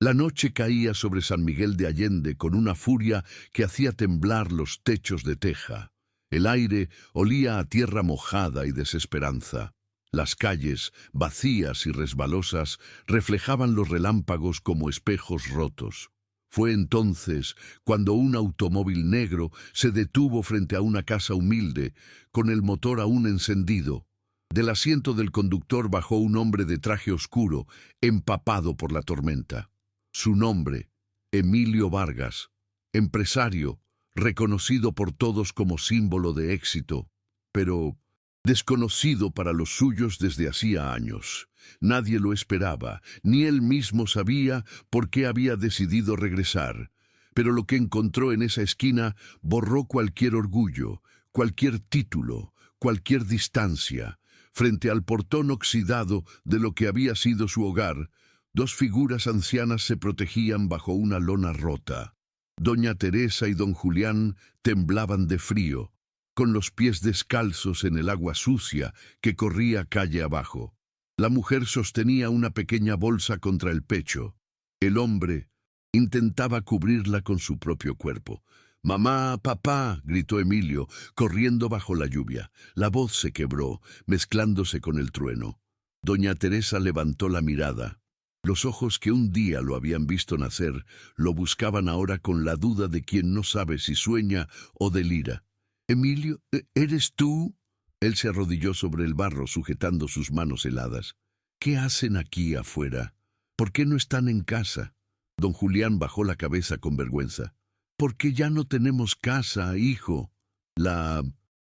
La noche caía sobre San Miguel de Allende con una furia que hacía temblar los techos de teja. El aire olía a tierra mojada y desesperanza. Las calles, vacías y resbalosas, reflejaban los relámpagos como espejos rotos. Fue entonces cuando un automóvil negro se detuvo frente a una casa humilde, con el motor aún encendido. Del asiento del conductor bajó un hombre de traje oscuro, empapado por la tormenta. Su nombre, Emilio Vargas, empresario, reconocido por todos como símbolo de éxito, pero desconocido para los suyos desde hacía años. Nadie lo esperaba, ni él mismo sabía por qué había decidido regresar. Pero lo que encontró en esa esquina borró cualquier orgullo, cualquier título, cualquier distancia. Frente al portón oxidado de lo que había sido su hogar, dos figuras ancianas se protegían bajo una lona rota. Doña Teresa y don Julián temblaban de frío, con los pies descalzos en el agua sucia que corría calle abajo. La mujer sostenía una pequeña bolsa contra el pecho. El hombre intentaba cubrirla con su propio cuerpo. «¡Mamá, papá!», gritó Emilio, corriendo bajo la lluvia. La voz se quebró, mezclándose con el trueno. Doña Teresa levantó la mirada. Los ojos que un día lo habían visto nacer lo buscaban ahora con la duda de quien no sabe si sueña o delira. «Emilio, ¿eres tú?». Él se arrodilló sobre el barro sujetando sus manos heladas. «¿Qué hacen aquí afuera? ¿Por qué no están en casa?». Don Julián bajó la cabeza con vergüenza. «Porque ya no tenemos casa, hijo». La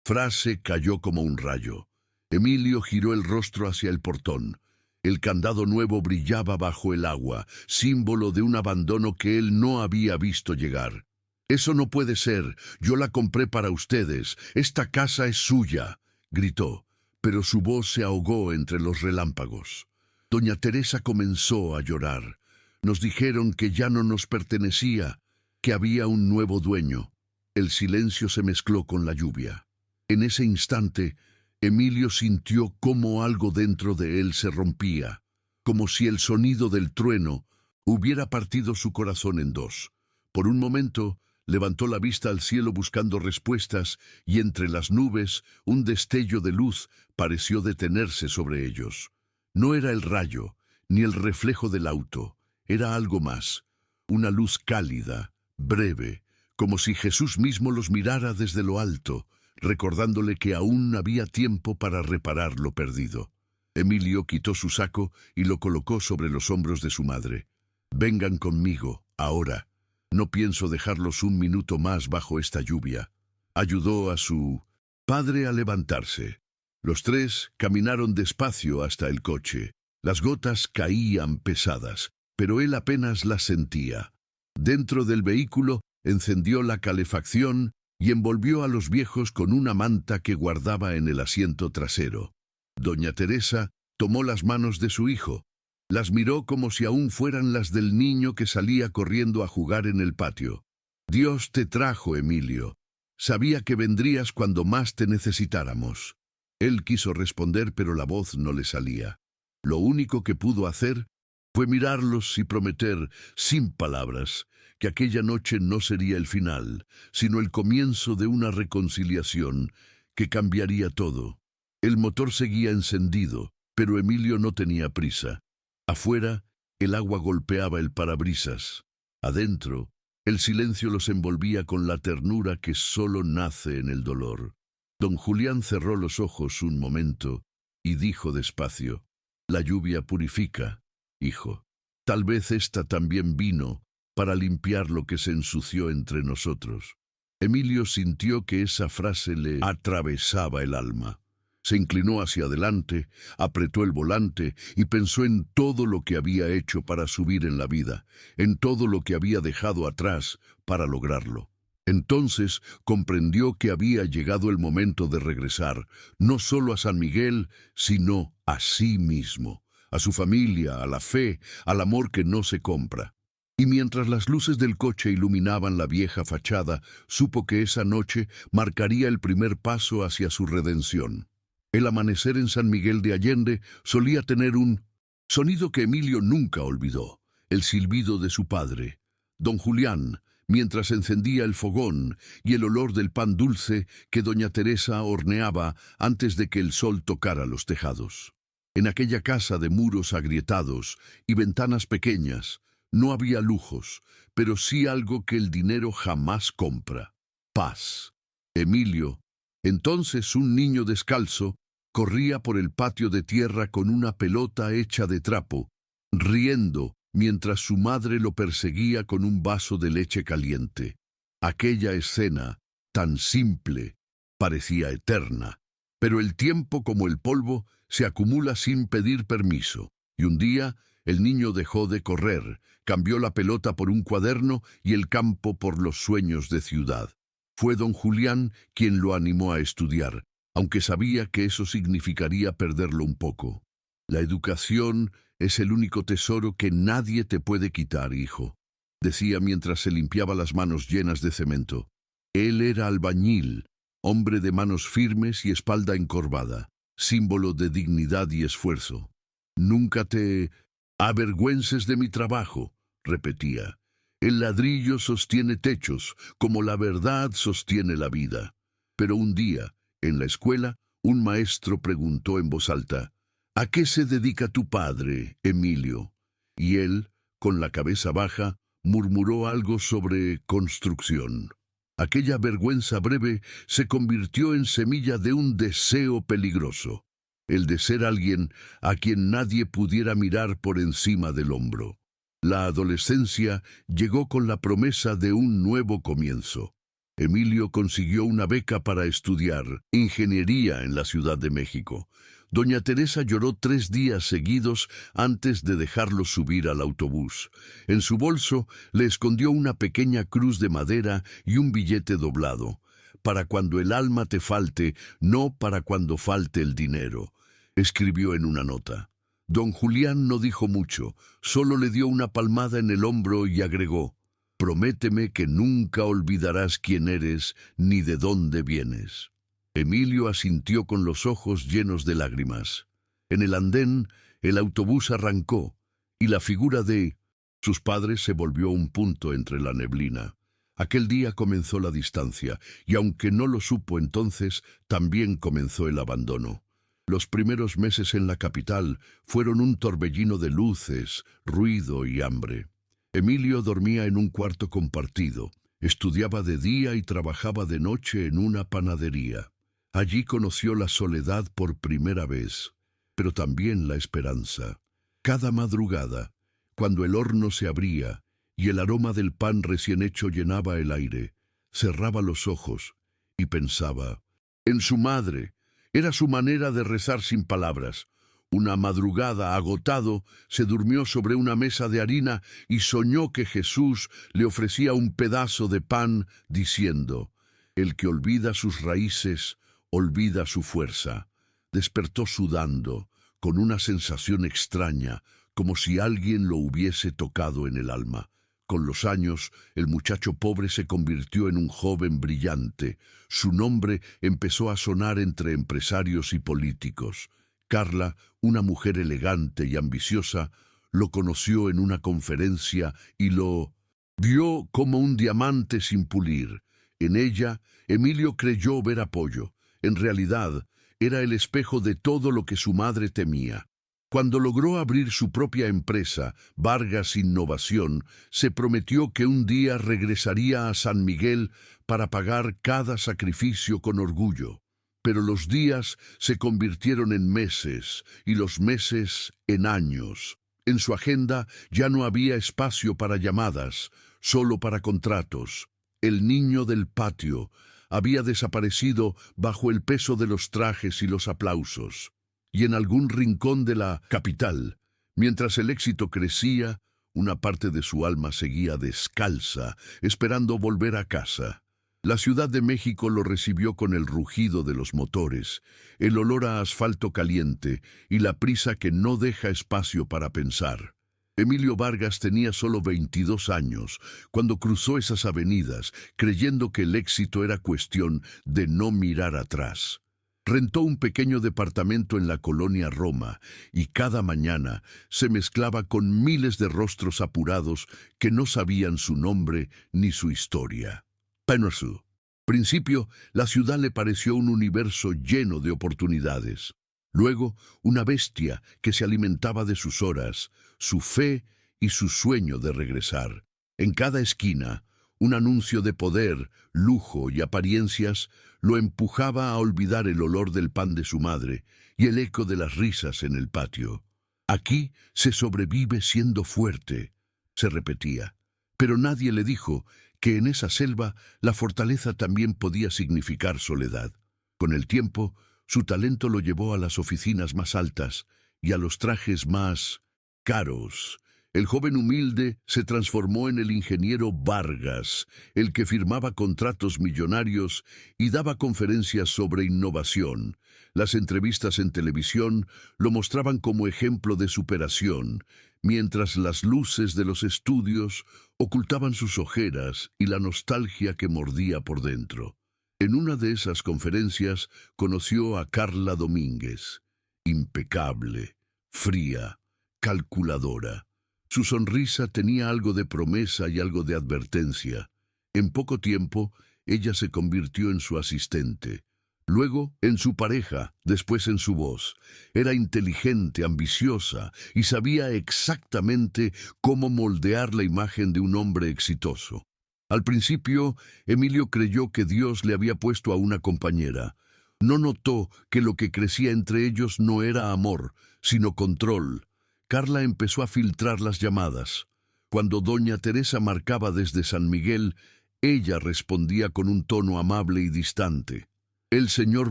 frase cayó como un rayo. Emilio giró el rostro hacia el portón. El candado nuevo brillaba bajo el agua, símbolo de un abandono que él no había visto llegar. «Eso no puede ser, yo la compré para ustedes, esta casa es suya», gritó, pero su voz se ahogó entre los relámpagos. Doña Teresa comenzó a llorar. «Nos dijeron que ya no nos pertenecía, que había un nuevo dueño». El silencio se mezcló con la lluvia. En ese instante, Emilio sintió cómo algo dentro de él se rompía, como si el sonido del trueno hubiera partido su corazón en dos. Por un momento, levantó la vista al cielo buscando respuestas y entre las nubes un destello de luz pareció detenerse sobre ellos. No era el rayo, ni el reflejo del auto, era algo más, una luz cálida, breve, como si Jesús mismo los mirara desde lo alto, recordándole que aún había tiempo para reparar lo perdido. Emilio quitó su saco y lo colocó sobre los hombros de su madre. «Vengan conmigo, ahora. No pienso dejarlos un minuto más bajo esta lluvia». Ayudó a su padre a levantarse. Los tres caminaron despacio hasta el coche. Las gotas caían pesadas, pero él apenas las sentía. Dentro del vehículo encendió la calefacción y envolvió a los viejos con una manta que guardaba en el asiento trasero. Doña Teresa tomó las manos de su hijo. Las miró como si aún fueran las del niño que salía corriendo a jugar en el patio. «Dios te trajo, Emilio. Sabía que vendrías cuando más te necesitáramos». Él quiso responder, pero la voz no le salía. Lo único que pudo hacer fue mirarlos y prometer, sin palabras, que aquella noche no sería el final, sino el comienzo de una reconciliación que cambiaría todo. El motor seguía encendido, pero Emilio no tenía prisa. Afuera, el agua golpeaba el parabrisas. Adentro, el silencio los envolvía con la ternura que solo nace en el dolor. Don Julián cerró los ojos un momento y dijo despacio: «La lluvia purifica, hijo. Tal vez esta también vino para limpiar lo que se ensució entre nosotros». Emilio sintió que esa frase le atravesaba el alma. Se inclinó hacia adelante, apretó el volante y pensó en todo lo que había hecho para subir en la vida, en todo lo que había dejado atrás para lograrlo. Entonces comprendió que había llegado el momento de regresar, no solo a San Miguel, sino a sí mismo, a su familia, a la fe, al amor que no se compra. Y mientras las luces del coche iluminaban la vieja fachada, supo que esa noche marcaría el primer paso hacia su redención. El amanecer en San Miguel de Allende solía tener un sonido que Emilio nunca olvidó, el silbido de su padre, don Julián, mientras encendía el fogón, y el olor del pan dulce que doña Teresa horneaba antes de que el sol tocara los tejados. En aquella casa de muros agrietados y ventanas pequeñas no había lujos, pero sí algo que el dinero jamás compra: paz. Emilio, entonces un niño descalzo, corría por el patio de tierra con una pelota hecha de trapo, riendo mientras su madre lo perseguía con un vaso de leche caliente. Aquella escena, tan simple, parecía eterna, pero el tiempo, como el polvo, se acumula sin pedir permiso, y un día el niño dejó de correr, cambió la pelota por un cuaderno y el campo por los sueños de ciudad. Fue don Julián quien lo animó a estudiar, aunque sabía que eso significaría perderlo un poco. La educación es el único tesoro que nadie te puede quitar, hijo, decía mientras se limpiaba las manos llenas de cemento. Él era albañil, hombre de manos firmes y espalda encorvada, símbolo de dignidad y esfuerzo. Nunca te avergüences de mi trabajo, repetía. El ladrillo sostiene techos, como la verdad sostiene la vida. Pero un día, en la escuela, un maestro preguntó en voz alta: ¿a qué se dedica tu padre, Emilio? Y él, con la cabeza baja, murmuró algo sobre construcción. Aquella vergüenza breve se convirtió en semilla de un deseo peligroso, el de ser alguien a quien nadie pudiera mirar por encima del hombro. La adolescencia llegó con la promesa de un nuevo comienzo. Emilio consiguió una beca para estudiar ingeniería en la Ciudad de México. Doña Teresa lloró 3 días seguidos antes de dejarlo subir al autobús. En su bolso le escondió una pequeña cruz de madera y un billete doblado: para cuando el alma te falte, no para cuando falte el dinero, escribió en una nota. Don Julián no dijo mucho, solo le dio una palmada en el hombro y agregó: prométeme que nunca olvidarás quién eres ni de dónde vienes. Emilio asintió con los ojos llenos de lágrimas. En el andén, el autobús arrancó, y la figura de sus padres se volvió un punto entre la neblina. Aquel día comenzó la distancia, y aunque no lo supo entonces, también comenzó el abandono. Los primeros meses en la capital fueron un torbellino de luces, ruido y hambre. Emilio dormía en un cuarto compartido, estudiaba de día y trabajaba de noche en una panadería. Allí conoció la soledad por primera vez, pero también la esperanza. Cada madrugada, cuando el horno se abría y el aroma del pan recién hecho llenaba el aire, cerraba los ojos y pensaba en su madre. Era su manera de rezar sin palabras. Una madrugada, agotado, se durmió sobre una mesa de harina y soñó que Jesús le ofrecía un pedazo de pan, diciendo: el que olvida sus raíces, olvida su fuerza. Despertó sudando, con una sensación extraña, como si alguien lo hubiese tocado en el alma. Con los años, el muchacho pobre se convirtió en un joven brillante. Su nombre empezó a sonar entre empresarios y políticos. Carla, una mujer elegante y ambiciosa, lo conoció en una conferencia y lo vio como un diamante sin pulir. En ella, Emilio creyó ver apoyo. En realidad, era el espejo de todo lo que su madre temía. Cuando logró abrir su propia empresa, Vargas Innovación, se prometió que un día regresaría a San Miguel para pagar cada sacrificio con orgullo. Pero los días se convirtieron en meses y los meses en años. En su agenda ya no había espacio para llamadas, solo para contratos. El niño del patio había desaparecido bajo el peso de los trajes y los aplausos. Y en algún rincón de la capital, mientras el éxito crecía, una parte de su alma seguía descalza, esperando volver a casa. La Ciudad de México lo recibió con el rugido de los motores, el olor a asfalto caliente y la prisa que no deja espacio para pensar. Emilio Vargas tenía solo 22 años cuando cruzó esas avenidas, creyendo que el éxito era cuestión de no mirar atrás. Rentó un pequeño departamento en la colonia Roma y cada mañana se mezclaba con miles de rostros apurados que no sabían su nombre ni su historia. Penarsu. Principio, la ciudad le pareció un universo lleno de oportunidades. Luego, una bestia que se alimentaba de sus horas, su fe y su sueño de regresar. En cada esquina, un anuncio de poder, lujo y apariencias lo empujaba a olvidar el olor del pan de su madre y el eco de las risas en el patio. Aquí se sobrevive siendo fuerte, se repetía, pero nadie le dijo que en esa selva la fortaleza también podía significar soledad. Con el tiempo, su talento lo llevó a las oficinas más altas y a los trajes más caros. El joven humilde se transformó en el ingeniero Vargas, el que firmaba contratos millonarios y daba conferencias sobre innovación. Las entrevistas en televisión lo mostraban como ejemplo de superación, mientras las luces de los estudios ocultaban sus ojeras y la nostalgia que mordía por dentro. En una de esas conferencias conoció a Carla Domínguez, impecable, fría, calculadora. Su sonrisa tenía algo de promesa y algo de advertencia. En poco tiempo, ella se convirtió en su asistente. Luego, en su pareja, después en su voz. Era inteligente, ambiciosa y sabía exactamente cómo moldear la imagen de un hombre exitoso. Al principio, Emilio creyó que Dios le había puesto a una compañera. No notó que lo que crecía entre ellos no era amor, sino control. Carla empezó a filtrar las llamadas. Cuando doña Teresa marcaba desde San Miguel, ella respondía con un tono amable y distante. «El señor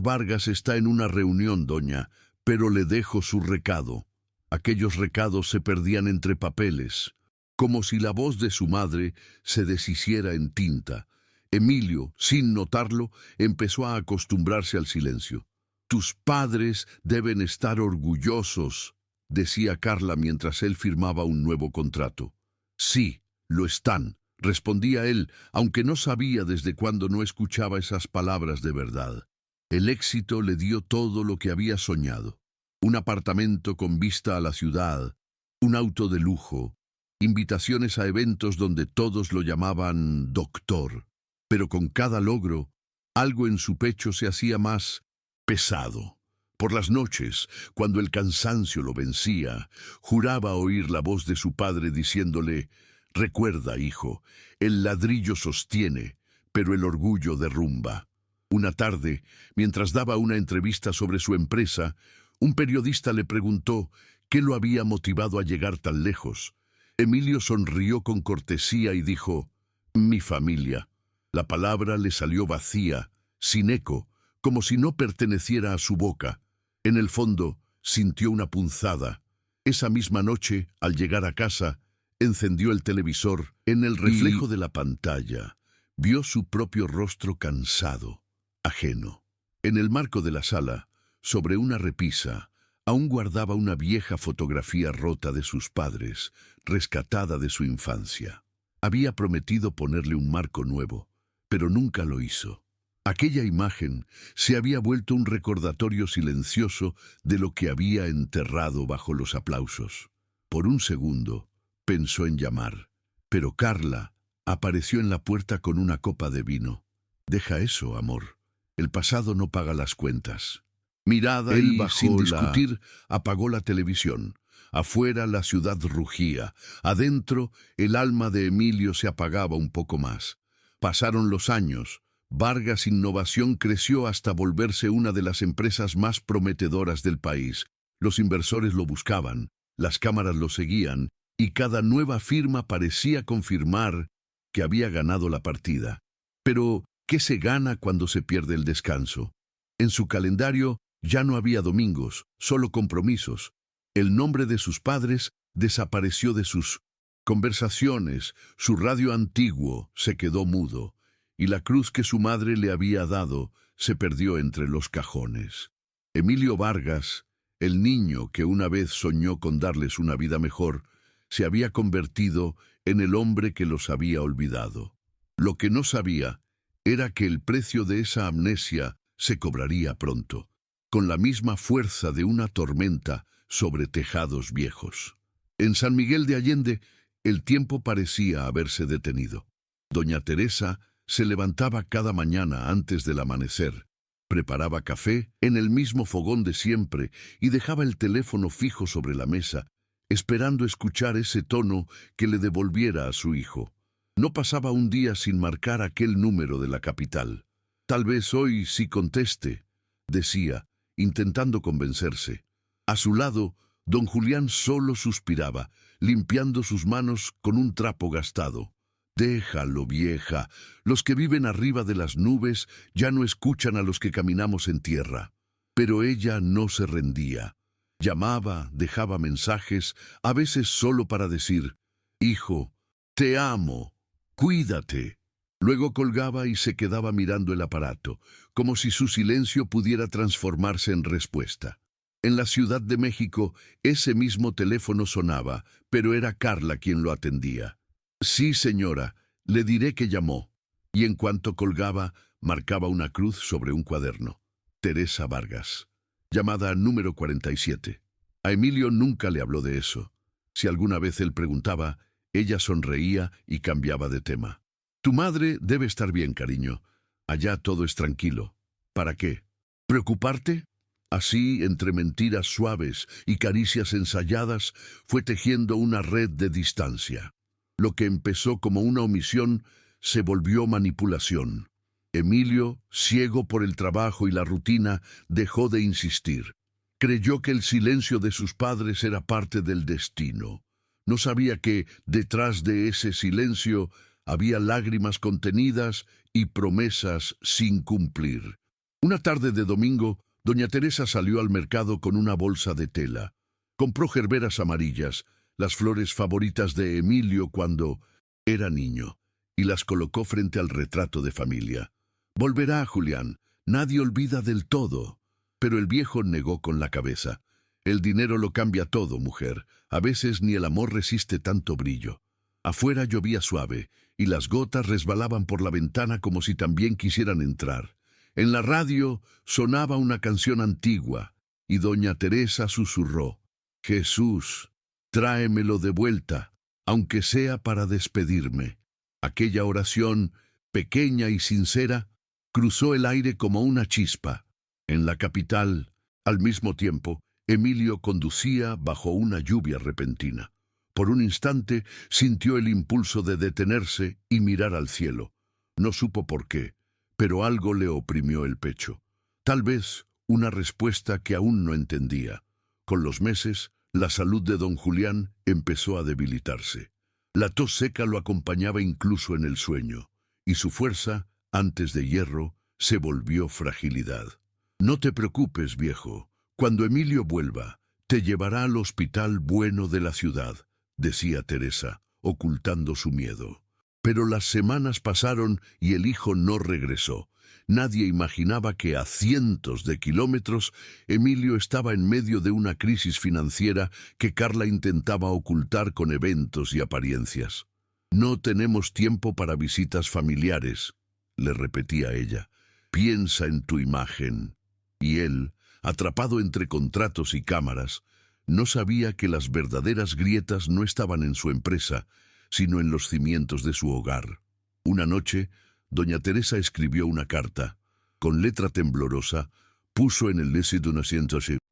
Vargas está en una reunión, doña, pero le dejo su recado». Aquellos recados se perdían entre papeles, como si la voz de su madre se deshiciera en tinta. Emilio, sin notarlo, empezó a acostumbrarse al silencio. «Tus padres deben estar orgullosos», decía Carla mientras él firmaba un nuevo contrato. «Sí, lo están», respondía él, aunque no sabía desde cuándo no escuchaba esas palabras de verdad. El éxito le dio todo lo que había soñado. Un apartamento con vista a la ciudad, un auto de lujo, invitaciones a eventos donde todos lo llamaban doctor. Pero con cada logro, algo en su pecho se hacía más pesado. Por las noches, cuando el cansancio lo vencía, juraba oír la voz de su padre diciéndole: «Recuerda, hijo, el ladrillo sostiene, pero el orgullo derrumba». Una tarde, mientras daba una entrevista sobre su empresa, un periodista le preguntó qué lo había motivado a llegar tan lejos. Emilio sonrió con cortesía y dijo: «Mi familia». La palabra le salió vacía, sin eco, como si no perteneciera a su boca. En el fondo, sintió una punzada. Esa misma noche, al llegar a casa, encendió el televisor. En el reflejo de la pantalla, vio su propio rostro cansado, ajeno. En el marco de la sala, sobre una repisa, aún guardaba una vieja fotografía rota de sus padres, rescatada de su infancia. Había prometido ponerle un marco nuevo, pero nunca lo hizo. Aquella imagen se había vuelto un recordatorio silencioso de lo que había enterrado bajo los aplausos. Por un segundo, pensó en llamar, pero Carla apareció en la puerta con una copa de vino. «Deja eso, amor. El pasado no paga las cuentas». Mirada él y, sin discutir, apagó la televisión. Afuera la ciudad rugía. Adentro, el alma de Emilio se apagaba un poco más. Pasaron los años. Vargas Innovación creció hasta volverse una de las empresas más prometedoras del país. Los inversores lo buscaban, las cámaras lo seguían, y cada nueva firma parecía confirmar que había ganado la partida. Pero, ¿qué se gana cuando se pierde el descanso? En su calendario ya no había domingos, solo compromisos. El nombre de sus padres desapareció de sus conversaciones, su radio antiguo se quedó mudo, y la cruz que su madre le había dado se perdió entre los cajones. Emilio Vargas, el niño que una vez soñó con darles una vida mejor, se había convertido en el hombre que los había olvidado. Lo que no sabía era que el precio de esa amnesia se cobraría pronto. con la misma fuerza de una tormenta sobre tejados viejos. En San Miguel de Allende, el tiempo parecía haberse detenido. Doña Teresa se levantaba cada mañana antes del amanecer, preparaba café en el mismo fogón de siempre y dejaba el teléfono fijo sobre la mesa, esperando escuchar ese tono que le devolviera a su hijo. No pasaba un día sin marcar aquel número de la capital. Tal vez hoy sí conteste, decía, intentando convencerse. A su lado, don Julián solo suspiraba, limpiando sus manos con un trapo gastado. Déjalo, vieja. Los que viven arriba de las nubes ya no escuchan a los que caminamos en tierra. Pero ella no se rendía. Llamaba, dejaba mensajes, a veces solo para decir, «Hijo, te amo, cuídate». Luego colgaba y se quedaba mirando el aparato, como si su silencio pudiera transformarse en respuesta. En la Ciudad de México, ese mismo teléfono sonaba, pero era Carla quien lo atendía. «Sí, señora, le diré que llamó». Y en cuanto colgaba, marcaba una cruz sobre un cuaderno. Teresa Vargas. Llamada número 47. A Emilio nunca le habló de eso. Si alguna vez él preguntaba, ella sonreía y cambiaba de tema. «Tu madre debe estar bien, cariño. Allá todo es tranquilo. ¿Para qué? ¿Preocuparte?» Así, entre mentiras suaves y caricias ensayadas, fue tejiendo una red de distancia. Lo que empezó como una omisión se volvió manipulación. Emilio, ciego por el trabajo y la rutina, dejó de insistir. Creyó que el silencio de sus padres era parte del destino. No sabía que, detrás de ese silencio, había lágrimas contenidas y promesas sin cumplir. Una tarde de domingo, doña Teresa salió al mercado con una bolsa de tela. Compró gerberas amarillas, las flores favoritas de Emilio cuando era niño, y las colocó frente al retrato de familia. «Volverá, Julián, nadie olvida del todo». Pero el viejo negó con la cabeza. «El dinero lo cambia todo, mujer. A veces ni el amor resiste tanto brillo». Afuera llovía suave, y las gotas resbalaban por la ventana como si también quisieran entrar. En la radio sonaba una canción antigua, y doña Teresa susurró, «Jesús, tráemelo de vuelta, aunque sea para despedirme». Aquella oración, pequeña y sincera, cruzó el aire como una chispa. En la capital, al mismo tiempo, Emilio conducía bajo una lluvia repentina. Por un instante sintió el impulso de detenerse y mirar al cielo. No supo por qué, pero algo le oprimió el pecho. Tal vez una respuesta que aún no entendía. Con los meses, la salud de don Julián empezó a debilitarse. La tos seca lo acompañaba incluso en el sueño, y su fuerza, antes de hierro, se volvió fragilidad. «No te preocupes, viejo. Cuando Emilio vuelva, te llevará al hospital bueno de la ciudad», decía Teresa, ocultando su miedo. Pero las semanas pasaron y el hijo no regresó. Nadie imaginaba que a cientos de kilómetros Emilio estaba en medio de una crisis financiera que Carla intentaba ocultar con eventos y apariencias. «No tenemos tiempo para visitas familiares», le repetía ella. «Piensa en tu imagen». Y él, atrapado entre contratos y cámaras, no sabía que las verdaderas grietas no estaban en su empresa, sino en los cimientos de su hogar. Una noche, doña Teresa escribió una carta. Con letra temblorosa, puso en el laissez d'un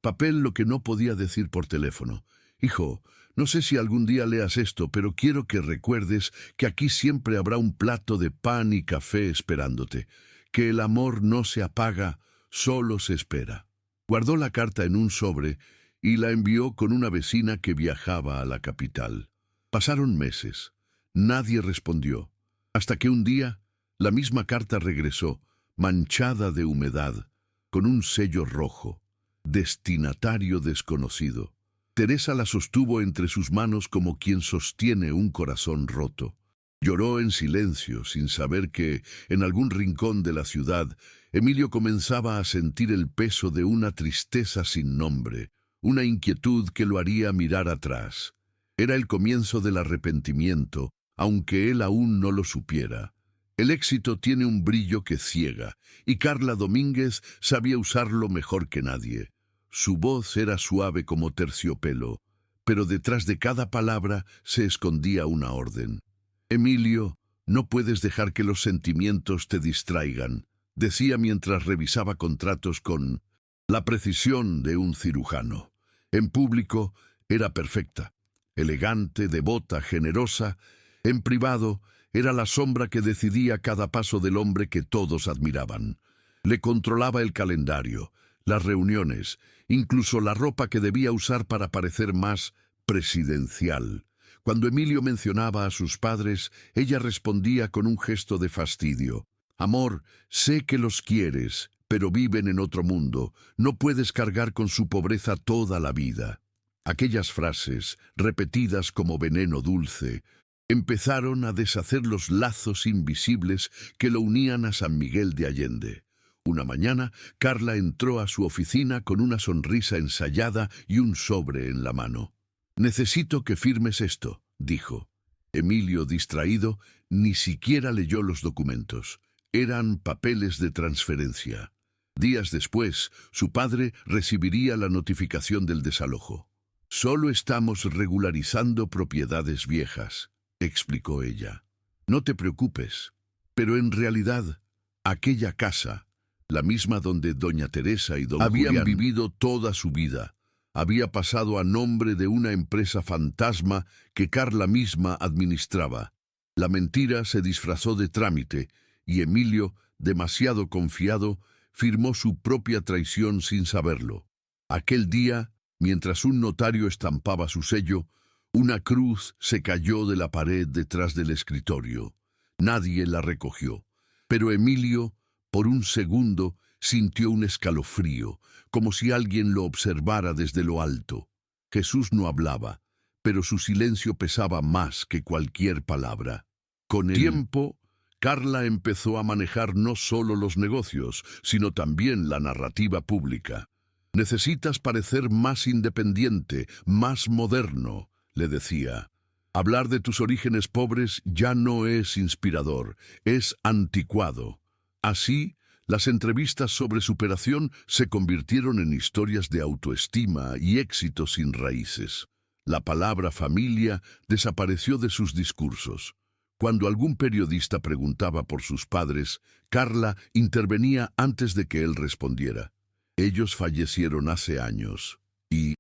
papel lo que no podía decir por teléfono. «Hijo, no sé si algún día leas esto, pero quiero que recuerdes que aquí siempre habrá un plato de pan y café esperándote, que el amor no se apaga, solo se espera». Guardó la carta en un sobre y la envió con una vecina que viajaba a la capital. Pasaron meses. Nadie respondió, hasta que un día la misma carta regresó, manchada de humedad, con un sello rojo. «Destinatario desconocido». Teresa la sostuvo entre sus manos como quien sostiene un corazón roto. Lloró en silencio, sin saber que, en algún rincón de la ciudad, Emilio comenzaba a sentir el peso de una tristeza sin nombre, una inquietud que lo haría mirar atrás. Era el comienzo del arrepentimiento, aunque él aún no lo supiera. El éxito tiene un brillo que ciega, y Carla Domínguez sabía usarlo mejor que nadie. Su voz era suave como terciopelo, pero detrás de cada palabra se escondía una orden. «Emilio, no puedes dejar que los sentimientos te distraigan», decía mientras revisaba contratos con la precisión de un cirujano. En público era perfecta, elegante, devota, generosa. En privado era la sombra que decidía cada paso del hombre que todos admiraban. Le controlaba el calendario, las reuniones, incluso la ropa que debía usar para parecer más presidencial. Cuando Emilio mencionaba a sus padres, ella respondía con un gesto de fastidio. «Amor, sé que los quieres, pero viven en otro mundo. No puedes cargar con su pobreza toda la vida». Aquellas frases, repetidas como veneno dulce, empezaron a deshacer los lazos invisibles que lo unían a San Miguel de Allende. Una mañana, Carla entró a su oficina con una sonrisa ensayada y un sobre en la mano. «Necesito que firmes esto», dijo. Emilio, distraído, ni siquiera leyó los documentos. Eran papeles de transferencia. Días después, su padre recibiría la notificación del desalojo. «Solo estamos regularizando propiedades viejas», explicó ella. «No te preocupes». Pero en realidad, aquella casa, la misma donde doña Teresa y don Julián habían vivido toda su vida, había pasado a nombre de una empresa fantasma que Carla misma administraba. La mentira se disfrazó de trámite y Emilio, demasiado confiado, firmó su propia traición sin saberlo. Aquel día, mientras un notario estampaba su sello, una cruz se cayó de la pared detrás del escritorio. Nadie la recogió, pero Emilio, por un segundo, sintió un escalofrío, como si alguien lo observara desde lo alto. Jesús no hablaba, pero su silencio pesaba más que cualquier palabra. Con el tiempo, Carla empezó a manejar no solo los negocios, sino también la narrativa pública. «Necesitas parecer más independiente, más moderno», le decía. «Hablar de tus orígenes pobres ya no es inspirador, es anticuado». Así, las entrevistas sobre superación se convirtieron en historias de autoestima y éxito sin raíces. La palabra familia desapareció de sus discursos. Cuando algún periodista preguntaba por sus padres, Carla intervenía antes de que él respondiera. «Ellos fallecieron hace años». Y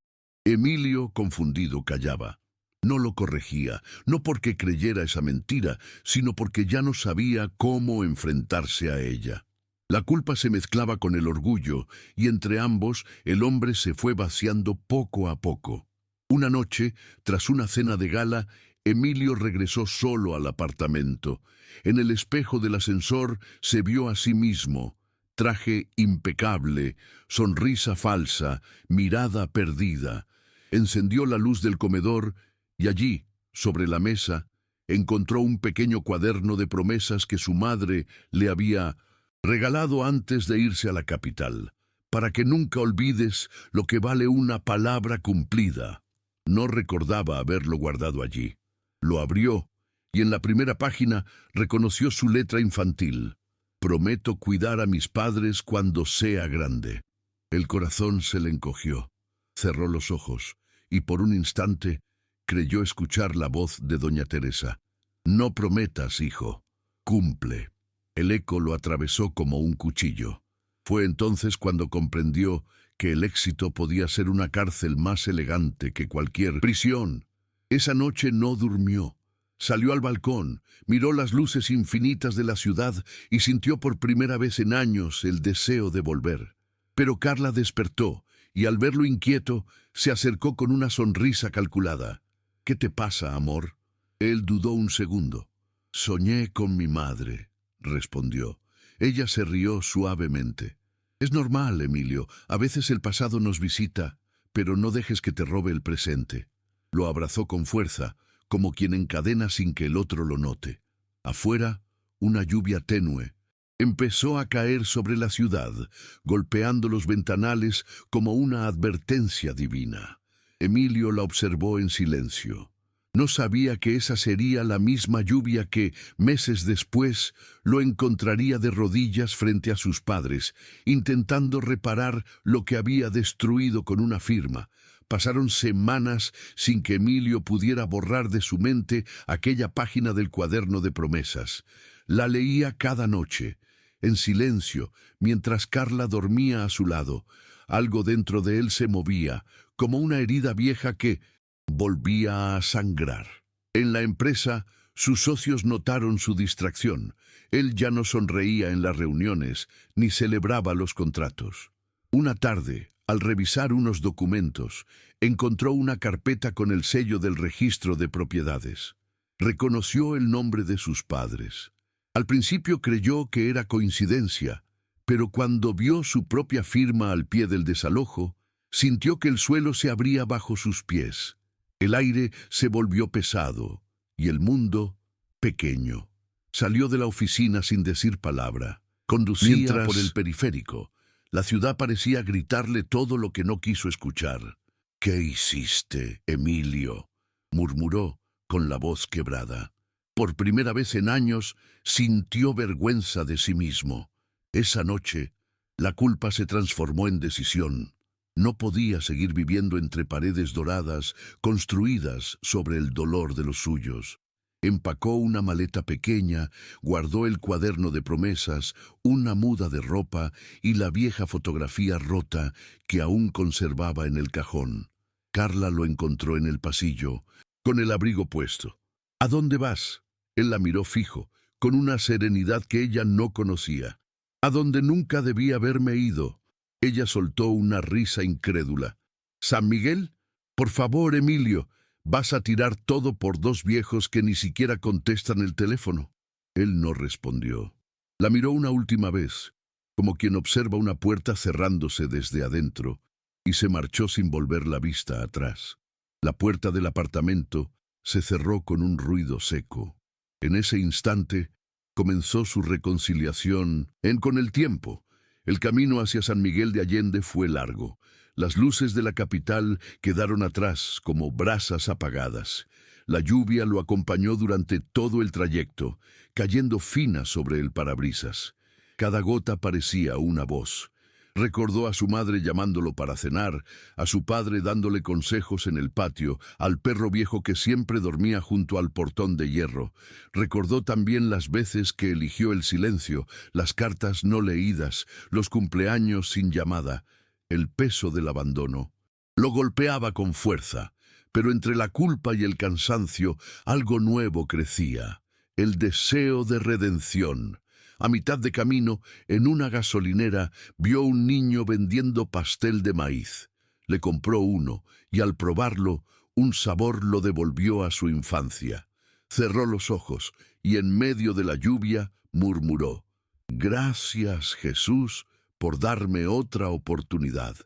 Emilio, confundido, callaba. No lo corregía, no porque creyera esa mentira, sino porque ya no sabía cómo enfrentarse a ella. La culpa se mezclaba con el orgullo, y entre ambos el hombre se fue vaciando poco a poco. Una noche, tras una cena de gala, Emilio regresó solo al apartamento. En el espejo del ascensor se vio a sí mismo. Traje impecable, sonrisa falsa, mirada perdida. Encendió la luz del comedor y allí, sobre la mesa, encontró un pequeño cuaderno de promesas que su madre le había regalado antes de irse a la capital, para que nunca olvides lo que vale una palabra cumplida. No recordaba haberlo guardado allí. Lo abrió y en la primera página reconoció su letra infantil. «Prometo cuidar a mis padres cuando sea grande». El corazón se le encogió. Cerró los ojos y por un instante creyó escuchar la voz de doña Teresa. «No prometas, hijo, cumple». El eco lo atravesó como un cuchillo. Fue entonces cuando comprendió que el éxito podía ser una cárcel más elegante que cualquier prisión. Esa noche no durmió. Salió al balcón, miró las luces infinitas de la ciudad y sintió por primera vez en años el deseo de volver. Pero Carla despertó y al verlo inquieto, se acercó con una sonrisa calculada. «¿Qué te pasa, amor?» Él dudó un segundo. «Soñé con mi madre», respondió. Ella se rió suavemente. «Es normal, Emilio. A veces el pasado nos visita, pero no dejes que te robe el presente». Lo abrazó con fuerza, como quien encadena sin que el otro lo note. Afuera, una lluvia tenue empezó a caer sobre la ciudad, golpeando los ventanales como una advertencia divina. Emilio la observó en silencio. No sabía que esa sería la misma lluvia que, meses después, lo encontraría de rodillas frente a sus padres, intentando reparar lo que había destruido con una firma. Pasaron semanas sin que Emilio pudiera borrar de su mente aquella página del cuaderno de promesas. La leía cada noche, en silencio, mientras Carla dormía a su lado. Algo dentro de él se movía, como una herida vieja que volvía a sangrar. En la empresa, sus socios notaron su distracción. Él ya no sonreía en las reuniones, ni celebraba los contratos. Una tarde, al revisar unos documentos, encontró una carpeta con el sello del registro de propiedades. Reconoció el nombre de sus padres. Al principio creyó que era coincidencia, pero cuando vio su propia firma al pie del desalojo, sintió que el suelo se abría bajo sus pies. El aire se volvió pesado y el mundo pequeño. Salió de la oficina sin decir palabra. Conducía por el periférico. La ciudad parecía gritarle todo lo que no quiso escuchar. «¿Qué hiciste, Emilio?», murmuró con la voz quebrada. Por primera vez en años sintió vergüenza de sí mismo. Esa noche, la culpa se transformó en decisión. No podía seguir viviendo entre paredes doradas, construidas sobre el dolor de los suyos. Empacó una maleta pequeña, guardó el cuaderno de promesas, una muda de ropa y la vieja fotografía rota que aún conservaba en el cajón. Carla lo encontró en el pasillo, con el abrigo puesto. «¿A dónde vas?». Él la miró fijo, con una serenidad que ella no conocía. «A donde nunca debía haberme ido». Ella soltó una risa incrédula. «¿San Miguel? Por favor, Emilio, ¿vas a tirar todo por dos viejos que ni siquiera contestan el teléfono?». Él no respondió. La miró una última vez, como quien observa una puerta cerrándose desde adentro, y se marchó sin volver la vista atrás. La puerta del apartamento se cerró con un ruido seco. En ese instante comenzó su reconciliación con el tiempo. El camino hacia San Miguel de Allende fue largo. Las luces de la capital quedaron atrás como brasas apagadas. La lluvia lo acompañó durante todo el trayecto, cayendo fina sobre el parabrisas. Cada gota parecía una voz. Recordó a su madre llamándolo para cenar, a su padre dándole consejos en el patio, al perro viejo que siempre dormía junto al portón de hierro. Recordó también las veces que eligió el silencio, las cartas no leídas, los cumpleaños sin llamada. El peso del abandono lo golpeaba con fuerza, pero entre la culpa y el cansancio algo nuevo crecía, el deseo de redención. A mitad de camino, en una gasolinera, vio un niño vendiendo pastel de maíz. Le compró uno, y al probarlo, un sabor lo devolvió a su infancia. Cerró los ojos, y en medio de la lluvia murmuró: «Gracias, Jesús, por darme otra oportunidad».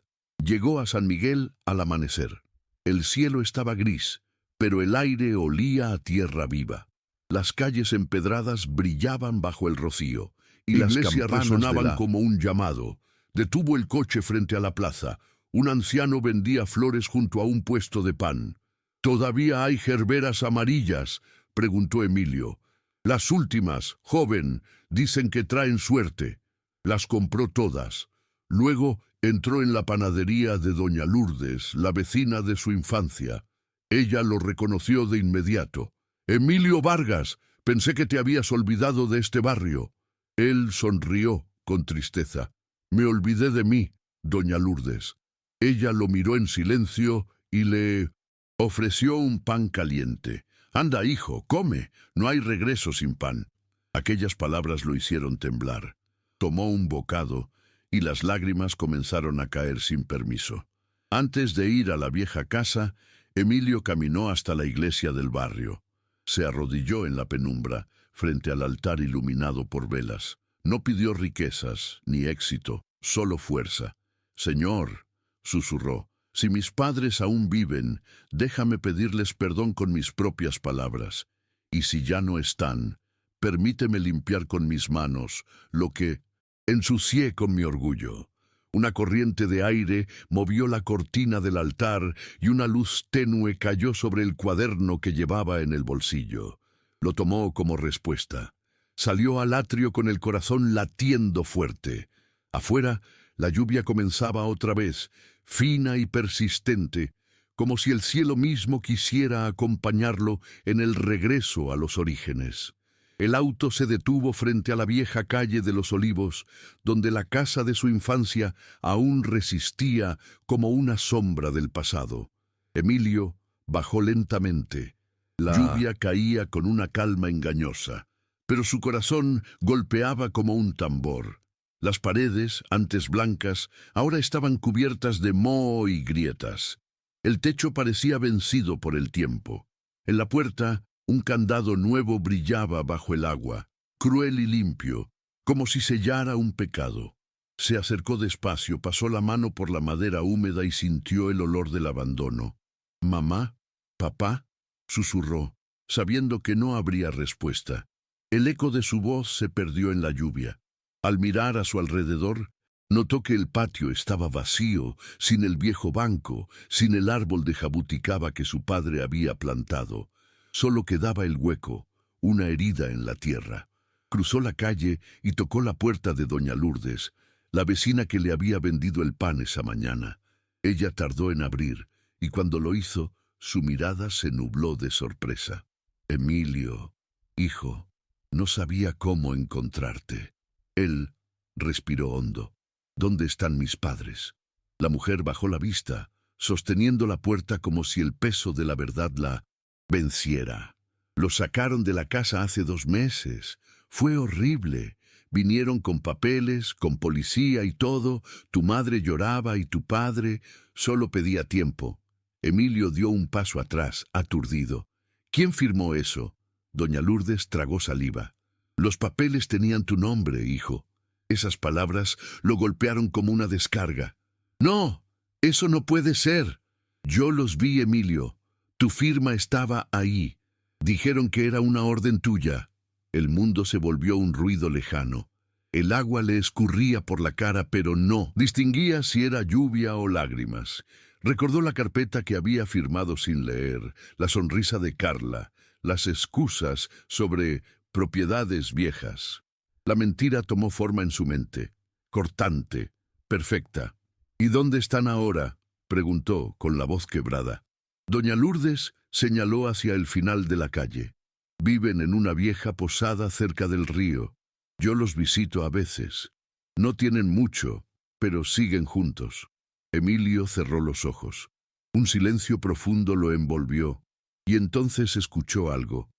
Llegó a San Miguel al amanecer. El cielo estaba gris, pero el aire olía a tierra viva. Las calles empedradas brillaban bajo el rocío, y las campanas resonaban como un llamado. Detuvo el coche frente a la plaza. Un anciano vendía flores junto a un puesto de pan. «¿Todavía hay gerberas amarillas?», preguntó Emilio. «Las últimas, joven, dicen que traen suerte». Las compró todas. Luego entró en la panadería de doña Lourdes, la vecina de su infancia. Ella lo reconoció de inmediato. «Emilio Vargas, pensé que te habías olvidado de este barrio». Él sonrió con tristeza. «Me olvidé de mí, doña Lourdes». Ella lo miró en silencio y le ofreció un pan caliente. «Anda, hijo, come, no hay regreso sin pan». Aquellas palabras lo hicieron temblar. Tomó un bocado y las lágrimas comenzaron a caer sin permiso. Antes de ir a la vieja casa, Emilio caminó hasta la iglesia del barrio. Se arrodilló en la penumbra, frente al altar iluminado por velas. No pidió riquezas ni éxito, solo fuerza. «Señor», susurró, «si mis padres aún viven, déjame pedirles perdón con mis propias palabras. Y si ya no están, permíteme limpiar con mis manos lo que ensucié con mi orgullo». Una corriente de aire movió la cortina del altar y una luz tenue cayó sobre el cuaderno que llevaba en el bolsillo. Lo tomó como respuesta. Salió al atrio con el corazón latiendo fuerte. Afuera, la lluvia comenzaba otra vez, fina y persistente, como si el cielo mismo quisiera acompañarlo en el regreso a los orígenes. El auto se detuvo frente a la vieja calle de los Olivos, donde la casa de su infancia aún resistía como una sombra del pasado. Emilio bajó lentamente. La lluvia caía con una calma engañosa, pero su corazón golpeaba como un tambor. Las paredes, antes blancas, ahora estaban cubiertas de moho y grietas. El techo parecía vencido por el tiempo. En la puerta, un candado nuevo brillaba bajo el agua, cruel y limpio, como si sellara un pecado. Se acercó despacio, pasó la mano por la madera húmeda y sintió el olor del abandono. «¿Mamá? ¿Papá?», susurró, sabiendo que no habría respuesta. El eco de su voz se perdió en la lluvia. Al mirar a su alrededor, notó que el patio estaba vacío, sin el viejo banco, sin el árbol de jabuticaba que su padre había plantado. Solo quedaba el hueco, una herida en la tierra. Cruzó la calle y tocó la puerta de doña Lourdes, la vecina que le había vendido el pan esa mañana. Ella tardó en abrir, y cuando lo hizo, su mirada se nubló de sorpresa. «Emilio, hijo, no sabía cómo encontrarte». Él respiró hondo. «¿Dónde están mis padres?». La mujer bajó la vista, sosteniendo la puerta como si el peso de la verdad la venciera. «Los sacaron de la casa hace 2 meses. Fue horrible. Vinieron con papeles, con policía y todo. Tu madre lloraba y tu padre solo pedía tiempo». Emilio dio un paso atrás, aturdido. «¿Quién firmó eso?». Doña Lourdes tragó saliva. «Los papeles tenían tu nombre, hijo». Esas palabras lo golpearon como una descarga. «No, eso no puede ser». «Yo los vi, Emilio. Tu firma estaba ahí. Dijeron que era una orden tuya». El mundo se volvió un ruido lejano. El agua le escurría por la cara, pero no distinguía si era lluvia o lágrimas. Recordó la carpeta que había firmado sin leer, la sonrisa de Carla, las excusas sobre propiedades viejas. La mentira tomó forma en su mente, cortante, perfecta. «¿Y dónde están ahora?», preguntó con la voz quebrada. Doña Lourdes señaló hacia el final de la calle. «Viven en una vieja posada cerca del río. Yo los visito a veces. No tienen mucho, pero siguen juntos». Emilio cerró los ojos. Un silencio profundo lo envolvió, y entonces escuchó algo.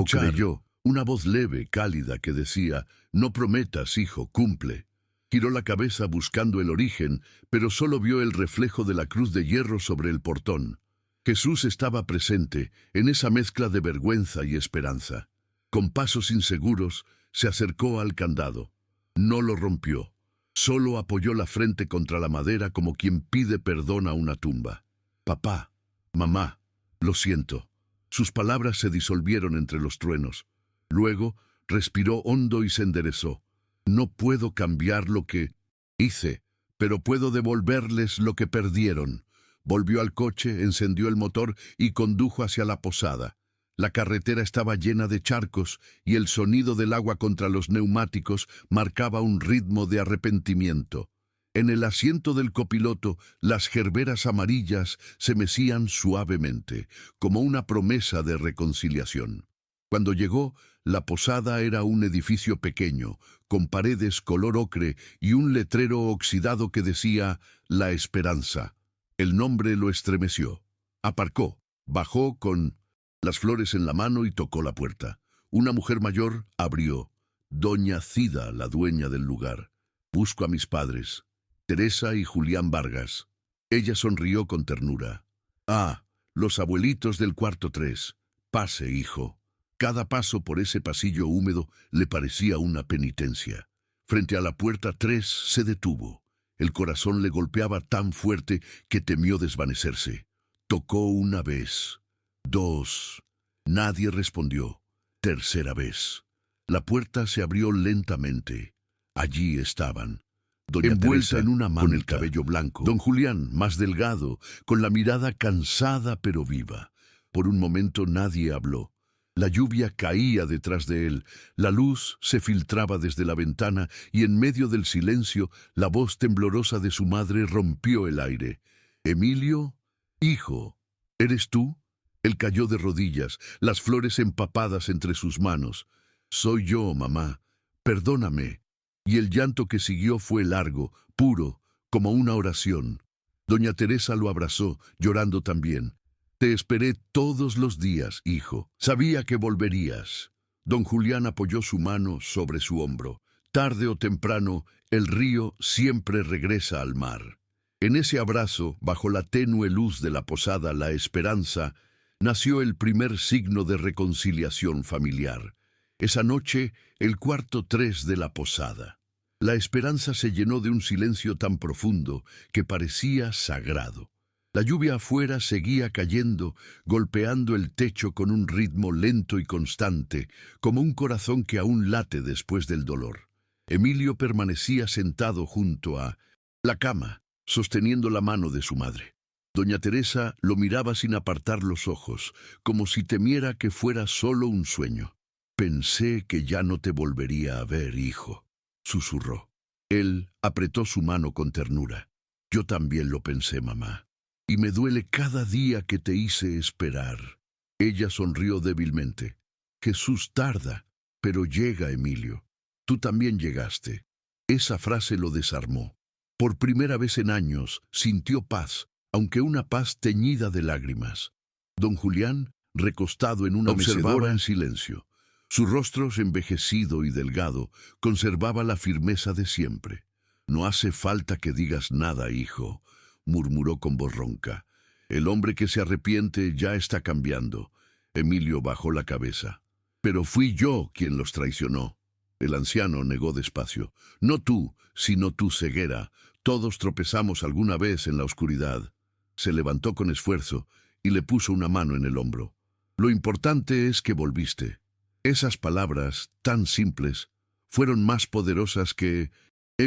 Creyó, una voz leve, cálida, que decía: «No prometas, hijo, cumple». Giró la cabeza buscando el origen, pero solo vio el reflejo de la cruz de hierro sobre el portón. Jesús estaba presente, en esa mezcla de vergüenza y esperanza. Con pasos inseguros, se acercó al candado. No lo rompió. Solo apoyó la frente contra la madera como quien pide perdón a una tumba. «Papá, mamá, lo siento». Sus palabras se disolvieron entre los truenos. Luego respiró hondo y se enderezó. «No puedo cambiar lo que hice, pero puedo devolverles lo que perdieron». Volvió al coche, encendió el motor y condujo hacia la posada. La carretera estaba llena de charcos y el sonido del agua contra los neumáticos marcaba un ritmo de arrepentimiento. En el asiento del copiloto, las gerberas amarillas se mecían suavemente, como una promesa de reconciliación. Cuando llegó, la posada era un edificio pequeño, con paredes color ocre y un letrero oxidado que decía «La Esperanza». El nombre lo estremeció. Aparcó, bajó con las flores en la mano y tocó la puerta. Una mujer mayor abrió. Doña Cida, la dueña del lugar. «Busco a mis padres, Teresa y Julián Vargas». Ella sonrió con ternura. «Ah, los abuelitos del cuarto 3. Pase, hijo». Cada paso por ese pasillo húmedo le parecía una penitencia. Frente a la puerta 3 se detuvo. El corazón le golpeaba tan fuerte que temió desvanecerse. Tocó una vez, 2. Nadie respondió. Tercera vez. La puerta se abrió lentamente. Allí estaban. Doña envuelta Teresa, en una manta, con el cabello blanco. Don Julián, más delgado, con la mirada cansada pero viva. Por un momento nadie habló. La lluvia caía detrás de él, la luz se filtraba desde la ventana y en medio del silencio la voz temblorosa de su madre rompió el aire. «Emilio, hijo, ¿eres tú?» Él cayó de rodillas, las flores empapadas entre sus manos. «Soy yo, mamá. Perdóname». Y el llanto que siguió fue largo, puro, como una oración. Doña Teresa lo abrazó, llorando también. «Te esperé todos los días, hijo. Sabía que volverías». Don Julián apoyó su mano sobre su hombro. Tarde o temprano, el río siempre regresa al mar. En ese abrazo, bajo la tenue luz de la posada La Esperanza, nació el primer signo de reconciliación familiar. Esa noche, el cuarto 3 de la posada. La esperanza se llenó de un silencio tan profundo que parecía sagrado. La lluvia afuera seguía cayendo, golpeando el techo con un ritmo lento y constante, como un corazón que aún late después del dolor. Emilio permanecía sentado junto a la cama, sosteniendo la mano de su madre. Doña Teresa lo miraba sin apartar los ojos, como si temiera que fuera solo un sueño. «Pensé que ya no te volvería a ver, hijo», susurró. Él apretó su mano con ternura. «Yo también lo pensé, mamá. Y me duele cada día que te hice esperar». Ella sonrió débilmente. «Jesús tarda, pero llega, Emilio. Tú también llegaste». Esa frase lo desarmó. Por primera vez en años sintió paz, aunque una paz teñida de lágrimas. Don Julián, recostado en una observaba en silencio. Su rostro, envejecido y delgado, conservaba la firmeza de siempre. «No hace falta que digas nada, hijo», murmuró con voz ronca. «El hombre que se arrepiente ya está cambiando». Emilio bajó la cabeza. «Pero fui yo quien los traicionó». El anciano negó despacio. «No tú, sino tu ceguera. Todos tropezamos alguna vez en la oscuridad». Se levantó con esfuerzo y le puso una mano en el hombro. «Lo importante es que volviste». Esas palabras, tan simples, fueron más poderosas que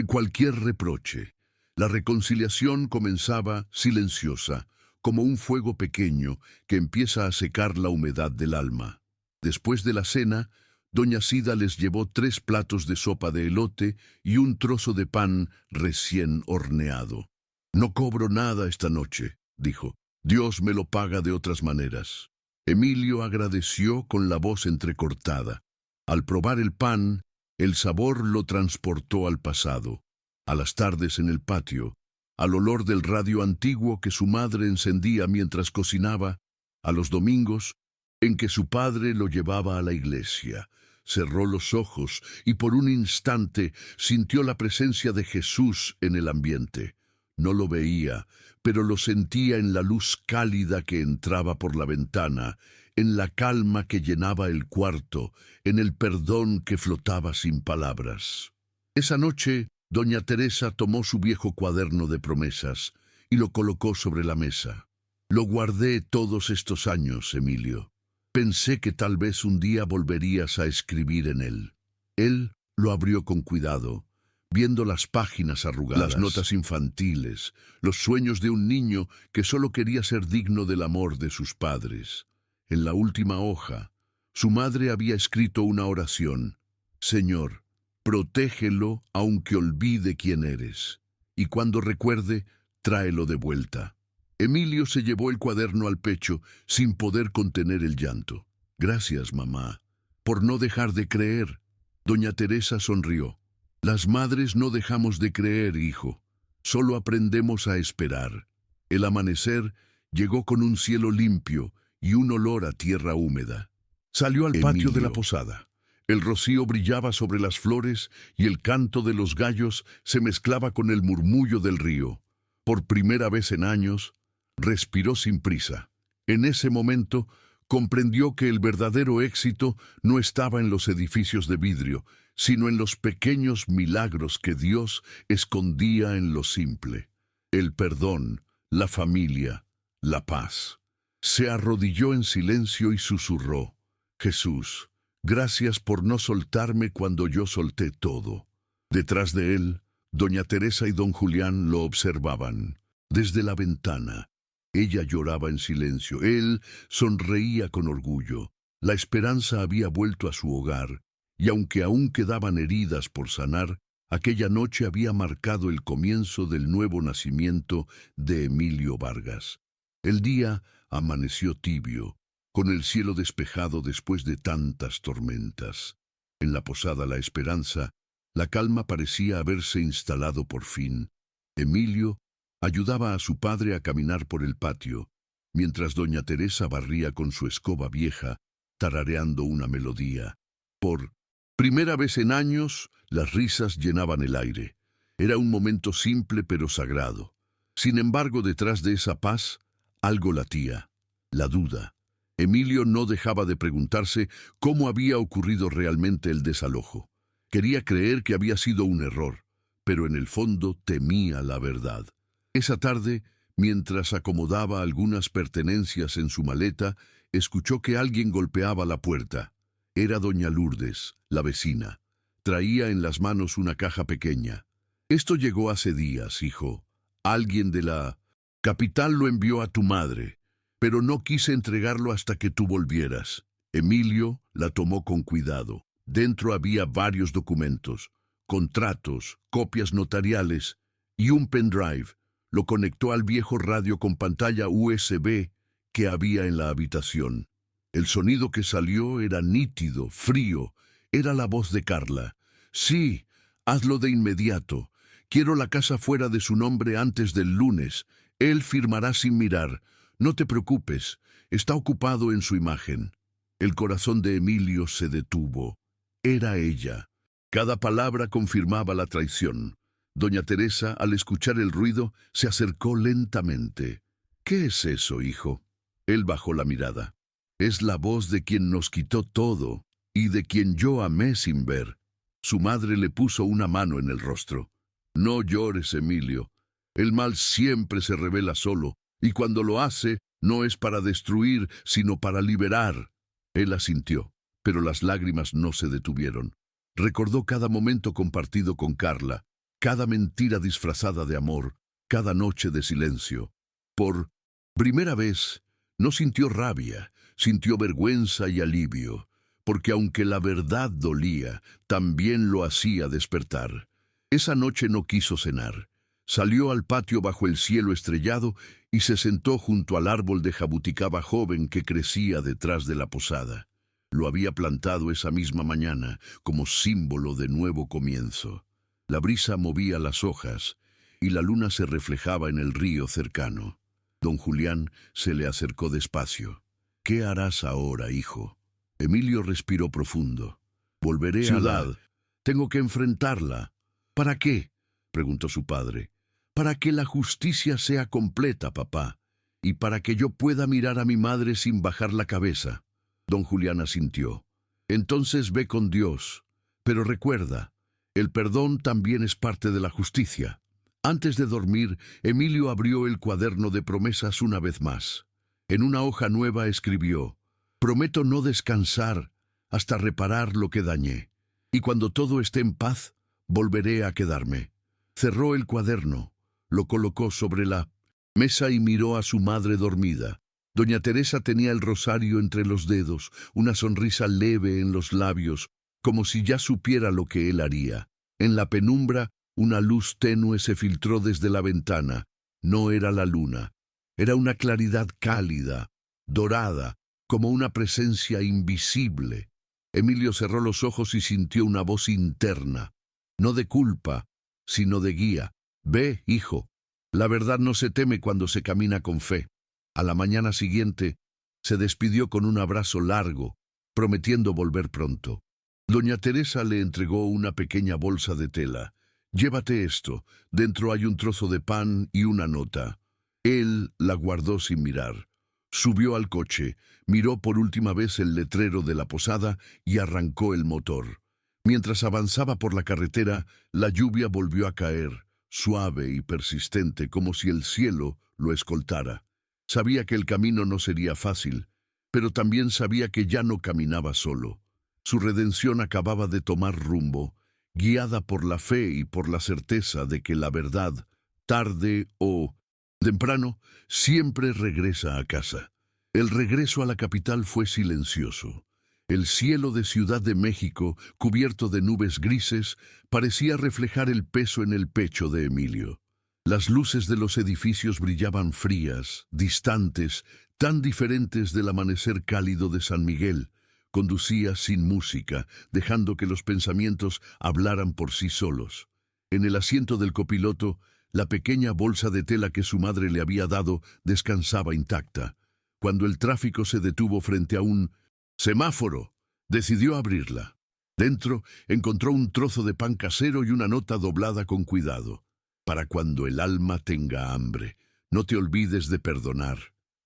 cualquier reproche. La reconciliación comenzaba silenciosa, como un fuego pequeño que empieza a secar la humedad del alma. Después de la cena, doña Sida les llevó 3 platos de sopa de elote y un trozo de pan recién horneado. «No cobro nada esta noche», dijo. «Dios me lo paga de otras maneras». Emilio agradeció con la voz entrecortada. Al probar el pan, el sabor lo transportó al pasado, a las tardes en el patio, al olor del radio antiguo que su madre encendía mientras cocinaba, a los domingos en que su padre lo llevaba a la iglesia. Cerró los ojos y por un instante sintió la presencia de Jesús en el ambiente. No lo veía, pero lo sentía en la luz cálida que entraba por la ventana, en la calma que llenaba el cuarto, en el perdón que flotaba sin palabras. Esa noche, doña Teresa tomó su viejo cuaderno de promesas y lo colocó sobre la mesa. «Lo guardé todos estos años, Emilio. Pensé que tal vez un día volverías a escribir en él». Él lo abrió con cuidado, viendo las páginas arrugadas, las notas infantiles, los sueños de un niño que solo quería ser digno del amor de sus padres. En la última hoja, su madre había escrito una oración. «Señor, protégelo aunque olvide quién eres, y cuando recuerde, tráelo de vuelta». Emilio se llevó el cuaderno al pecho sin poder contener el llanto. «Gracias, mamá, por no dejar de creer». Doña Teresa sonrió. «Las madres no dejamos de creer, hijo. Solo aprendemos a esperar». El amanecer llegó con un cielo limpio y un olor a tierra húmeda. Salió al patio de la posada. El rocío brillaba sobre las flores y el canto de los gallos se mezclaba con el murmullo del río. Por primera vez en años, respiró sin prisa. En ese momento, comprendió que el verdadero éxito no estaba en los edificios de vidrio, sino en los pequeños milagros que Dios escondía en lo simple. El perdón, la familia, la paz. Se arrodilló en silencio y susurró: «Jesús, gracias por no soltarme cuando yo solté todo». Detrás de él, Doña Teresa y don Julián lo observaban desde la ventana. Ella lloraba en silencio, él sonreía con orgullo. La esperanza había vuelto a su hogar, y aunque aún quedaban heridas por sanar, aquella noche había marcado el comienzo del nuevo nacimiento de Emilio Vargas. El día amaneció tibio, con el cielo despejado después de tantas tormentas. En la posada La Esperanza, la calma parecía haberse instalado por fin. Emilio ayudaba a su padre a caminar por el patio, mientras doña Teresa barría con su escoba vieja, tarareando una melodía. Por primera vez en años, las risas llenaban el aire. Era un momento simple pero sagrado. Sin embargo, detrás de esa paz, algo latía: la duda. Emilio no dejaba de preguntarse cómo había ocurrido realmente el desalojo. Quería creer que había sido un error, pero en el fondo temía la verdad. Esa tarde, mientras acomodaba algunas pertenencias en su maleta, escuchó que alguien golpeaba la puerta. Era doña Lourdes, la vecina. Traía en las manos una caja pequeña. «Esto llegó hace días, hijo. Alguien de la capital lo envió a tu madre, pero no quise entregarlo hasta que tú volvieras». Emilio la tomó con cuidado. Dentro había varios documentos, contratos, copias notariales y un pendrive. Lo conectó al viejo radio con pantalla USB que había en la habitación. El sonido que salió era nítido, frío. Era la voz de Carla. «Sí, hazlo de inmediato. Quiero la casa fuera de su nombre antes del lunes. Él firmará sin mirar. No te preocupes, está ocupado en su imagen». El corazón de Emilio se detuvo. Era ella. Cada palabra confirmaba la traición. Doña Teresa, al escuchar el ruido, se acercó lentamente. «¿Qué es eso, hijo?» Él bajó la mirada. «Es la voz de quien nos quitó todo y de quien yo amé sin ver». Su madre le puso una mano en el rostro. «No llores, Emilio. El mal siempre se revela solo, y cuando lo hace, no es para destruir, sino para liberar». Él asintió, pero las lágrimas no se detuvieron. Recordó cada momento compartido con Carla, cada mentira disfrazada de amor, cada noche de silencio. Por primera vez, no sintió rabia, sintió vergüenza y alivio, porque aunque la verdad dolía, también lo hacía despertar. Esa noche no quiso cenar. Salió al patio bajo el cielo estrellado y se sentó junto al árbol de jabuticaba joven que crecía detrás de la posada. Lo había plantado esa misma mañana como símbolo de nuevo comienzo. La brisa movía las hojas y la luna se reflejaba en el río cercano. Don Julián se le acercó despacio. «¿Qué harás ahora, hijo?» Emilio respiró profundo. «Volveré a ciudad. Tengo que enfrentarla». «¿Para qué?», preguntó su padre. «Para que la justicia sea completa, papá, y para que yo pueda mirar a mi madre sin bajar la cabeza». Don Julián asintió. «Entonces ve con Dios. Pero recuerda, el perdón también es parte de la justicia». Antes de dormir, Emilio abrió el cuaderno de promesas una vez más. En una hoja nueva escribió: «Prometo no descansar hasta reparar lo que dañé, y cuando todo esté en paz, volveré a quedarme». Cerró el cuaderno, lo colocó sobre la mesa y miró a su madre dormida. Doña Teresa tenía el rosario entre los dedos, una sonrisa leve en los labios, como si ya supiera lo que él haría. En la penumbra, una luz tenue se filtró desde la ventana. No era la luna. Era una claridad cálida, dorada, como una presencia invisible. Emilio cerró los ojos y sintió una voz interna, no de culpa, sino de guía. «Ve, hijo, la verdad no se teme cuando se camina con fe». A la mañana siguiente, se despidió con un abrazo largo, prometiendo volver pronto. Doña Teresa le entregó una pequeña bolsa de tela. «Llévate esto, dentro hay un trozo de pan y una nota». Él la guardó sin mirar. Subió al coche, miró por última vez el letrero de la posada y arrancó el motor. Mientras avanzaba por la carretera, la lluvia volvió a caer, suave y persistente, como si el cielo lo escoltara. Sabía que el camino no sería fácil, pero también sabía que ya no caminaba solo. Su redención acababa de tomar rumbo, guiada por la fe y por la certeza de que la verdad, tarde o temprano, siempre regresa a casa. El regreso a la capital fue silencioso. El cielo de Ciudad de México, cubierto de nubes grises, parecía reflejar el peso en el pecho de Emilio. Las luces de los edificios brillaban frías, distantes, tan diferentes del amanecer cálido de San Miguel. Conducía sin música, dejando que los pensamientos hablaran por sí solos. En el asiento del copiloto, la pequeña bolsa de tela que su madre le había dado descansaba intacta. Cuando el tráfico se detuvo frente a un semáforo, decidió abrirla. Dentro encontró un trozo de pan casero y una nota doblada con cuidado. Para cuando el alma tenga hambre, no te olvides de perdonar.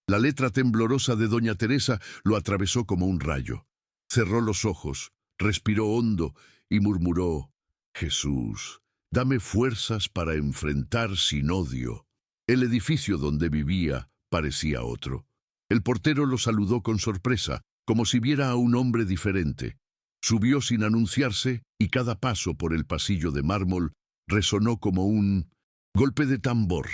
La letra temblorosa de doña Teresa lo atravesó como un rayo. Cerró los ojos, respiró hondo y murmuró: Jesús, dame fuerzas para enfrentar sin odio. El edificio donde vivía parecía otro. El portero lo saludó con sorpresa, como si viera a un hombre diferente. Subió sin anunciarse y cada paso por el pasillo de mármol resonó como un golpe de tambor.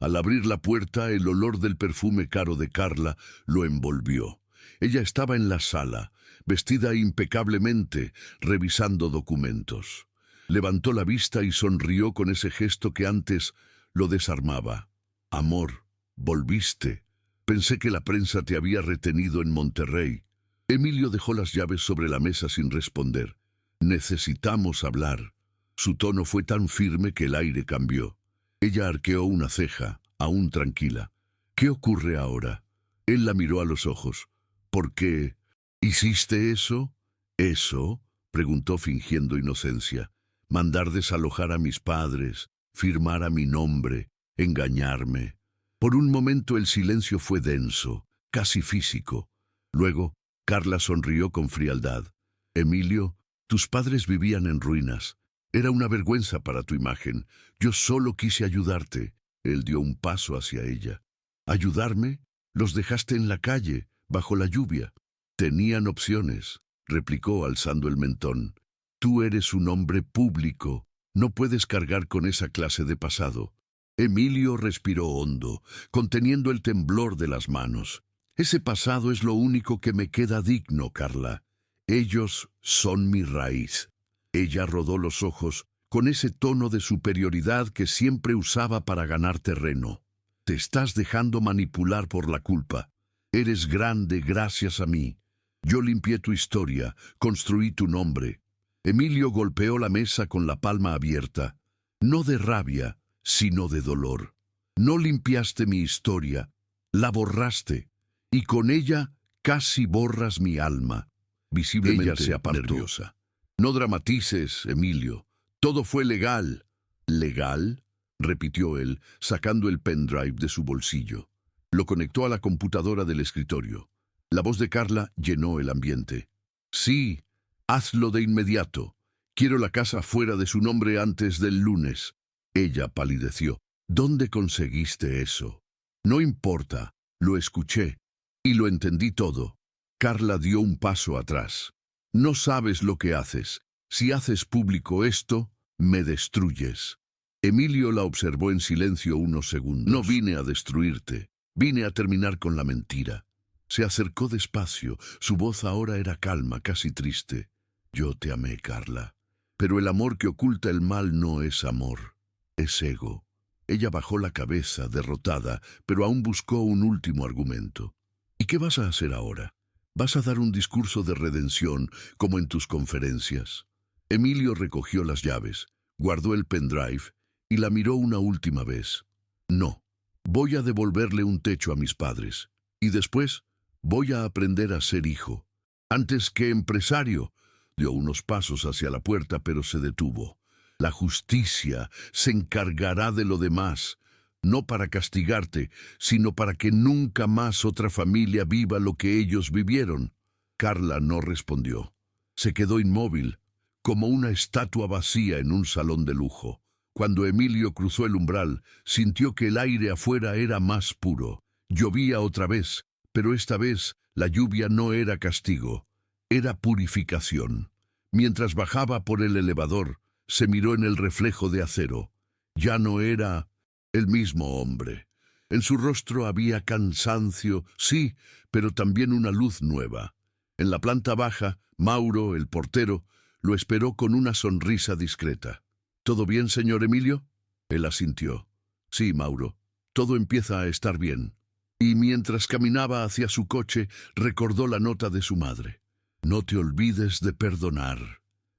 Al abrir la puerta, el olor del perfume caro de Carla lo envolvió. Ella estaba en la sala, vestida impecablemente, revisando documentos. Levantó la vista y sonrió con ese gesto que antes lo desarmaba. Amor, volviste. Pensé que la prensa te había retenido en Monterrey. Emilio dejó las llaves sobre la mesa sin responder. Necesitamos hablar. Su tono fue tan firme que el aire cambió. Ella arqueó una ceja, aún tranquila. ¿Qué ocurre ahora? Él la miró a los ojos. ¿Por qué? ¿Hiciste eso? ¿Eso? Preguntó fingiendo inocencia. Mandar desalojar a mis padres, firmar a mi nombre, engañarme. Por un momento el silencio fue denso, casi físico. Luego, Carla sonrió con frialdad. Emilio, tus padres vivían en ruinas. Era una vergüenza para tu imagen. Yo solo quise ayudarte. Él dio un paso hacia ella. ¿Ayudarme? Los dejaste en la calle, bajo la lluvia. Tenían opciones, replicó alzando el mentón. Tú eres un hombre público. No puedes cargar con esa clase de pasado. Emilio respiró hondo, conteniendo el temblor de las manos. Ese pasado es lo único que me queda digno, Carla. Ellos son mi raíz. Ella rodó los ojos con ese tono de superioridad que siempre usaba para ganar terreno. Te estás dejando manipular por la culpa. Eres grande gracias a mí. Yo limpié tu historia, construí tu nombre. Emilio golpeó la mesa con la palma abierta. No de rabia, sino de dolor. No limpiaste mi historia, la borraste, y con ella casi borras mi alma. Visiblemente ella se apartó. Nerviosa. No dramatices, Emilio. Todo fue legal. ¿Legal? Repitió él, sacando el pendrive de su bolsillo. Lo conectó a la computadora del escritorio. La voz de Carla llenó el ambiente. Sí, hazlo de inmediato. Quiero la casa fuera de su nombre antes del lunes. Ella palideció. ¿Dónde conseguiste eso? No importa, lo escuché y lo entendí todo. Carla dio un paso atrás. No sabes lo que haces. Si haces público esto, me destruyes. Emilio la observó en silencio unos segundos. No vine a destruirte, vine a terminar con la mentira. Se acercó despacio, su voz ahora era calma, casi triste. Yo te amé, Carla, pero el amor que oculta el mal no es amor, es ego. Ella bajó la cabeza, derrotada, pero aún buscó un último argumento. ¿Y qué vas a hacer ahora? ¿Vas a dar un discurso de redención, como en tus conferencias? Emilio recogió las llaves, guardó el pendrive y la miró una última vez. No, voy a devolverle un techo a mis padres. Y después, voy a aprender a ser hijo. Antes que empresario. Dio unos pasos hacia la puerta, pero se detuvo. La justicia se encargará de lo demás, no para castigarte, sino para que nunca más otra familia viva lo que ellos vivieron. Carla no respondió. Se quedó inmóvil, como una estatua vacía en un salón de lujo. Cuando Emilio cruzó el umbral, sintió que el aire afuera era más puro. Llovía otra vez, pero esta vez la lluvia no era castigo, era purificación. Mientras bajaba por el elevador, Se miró en el reflejo de acero. Ya no era el mismo hombre. En su rostro había cansancio, sí, pero también una luz nueva. En la planta baja, Mauro, el portero, lo esperó con una sonrisa discreta. ¿Todo bien, señor Emilio? Él asintió. Sí, Mauro, todo empieza a estar bien. Y mientras caminaba hacia su coche, recordó la nota de su madre. No te olvides de perdonar.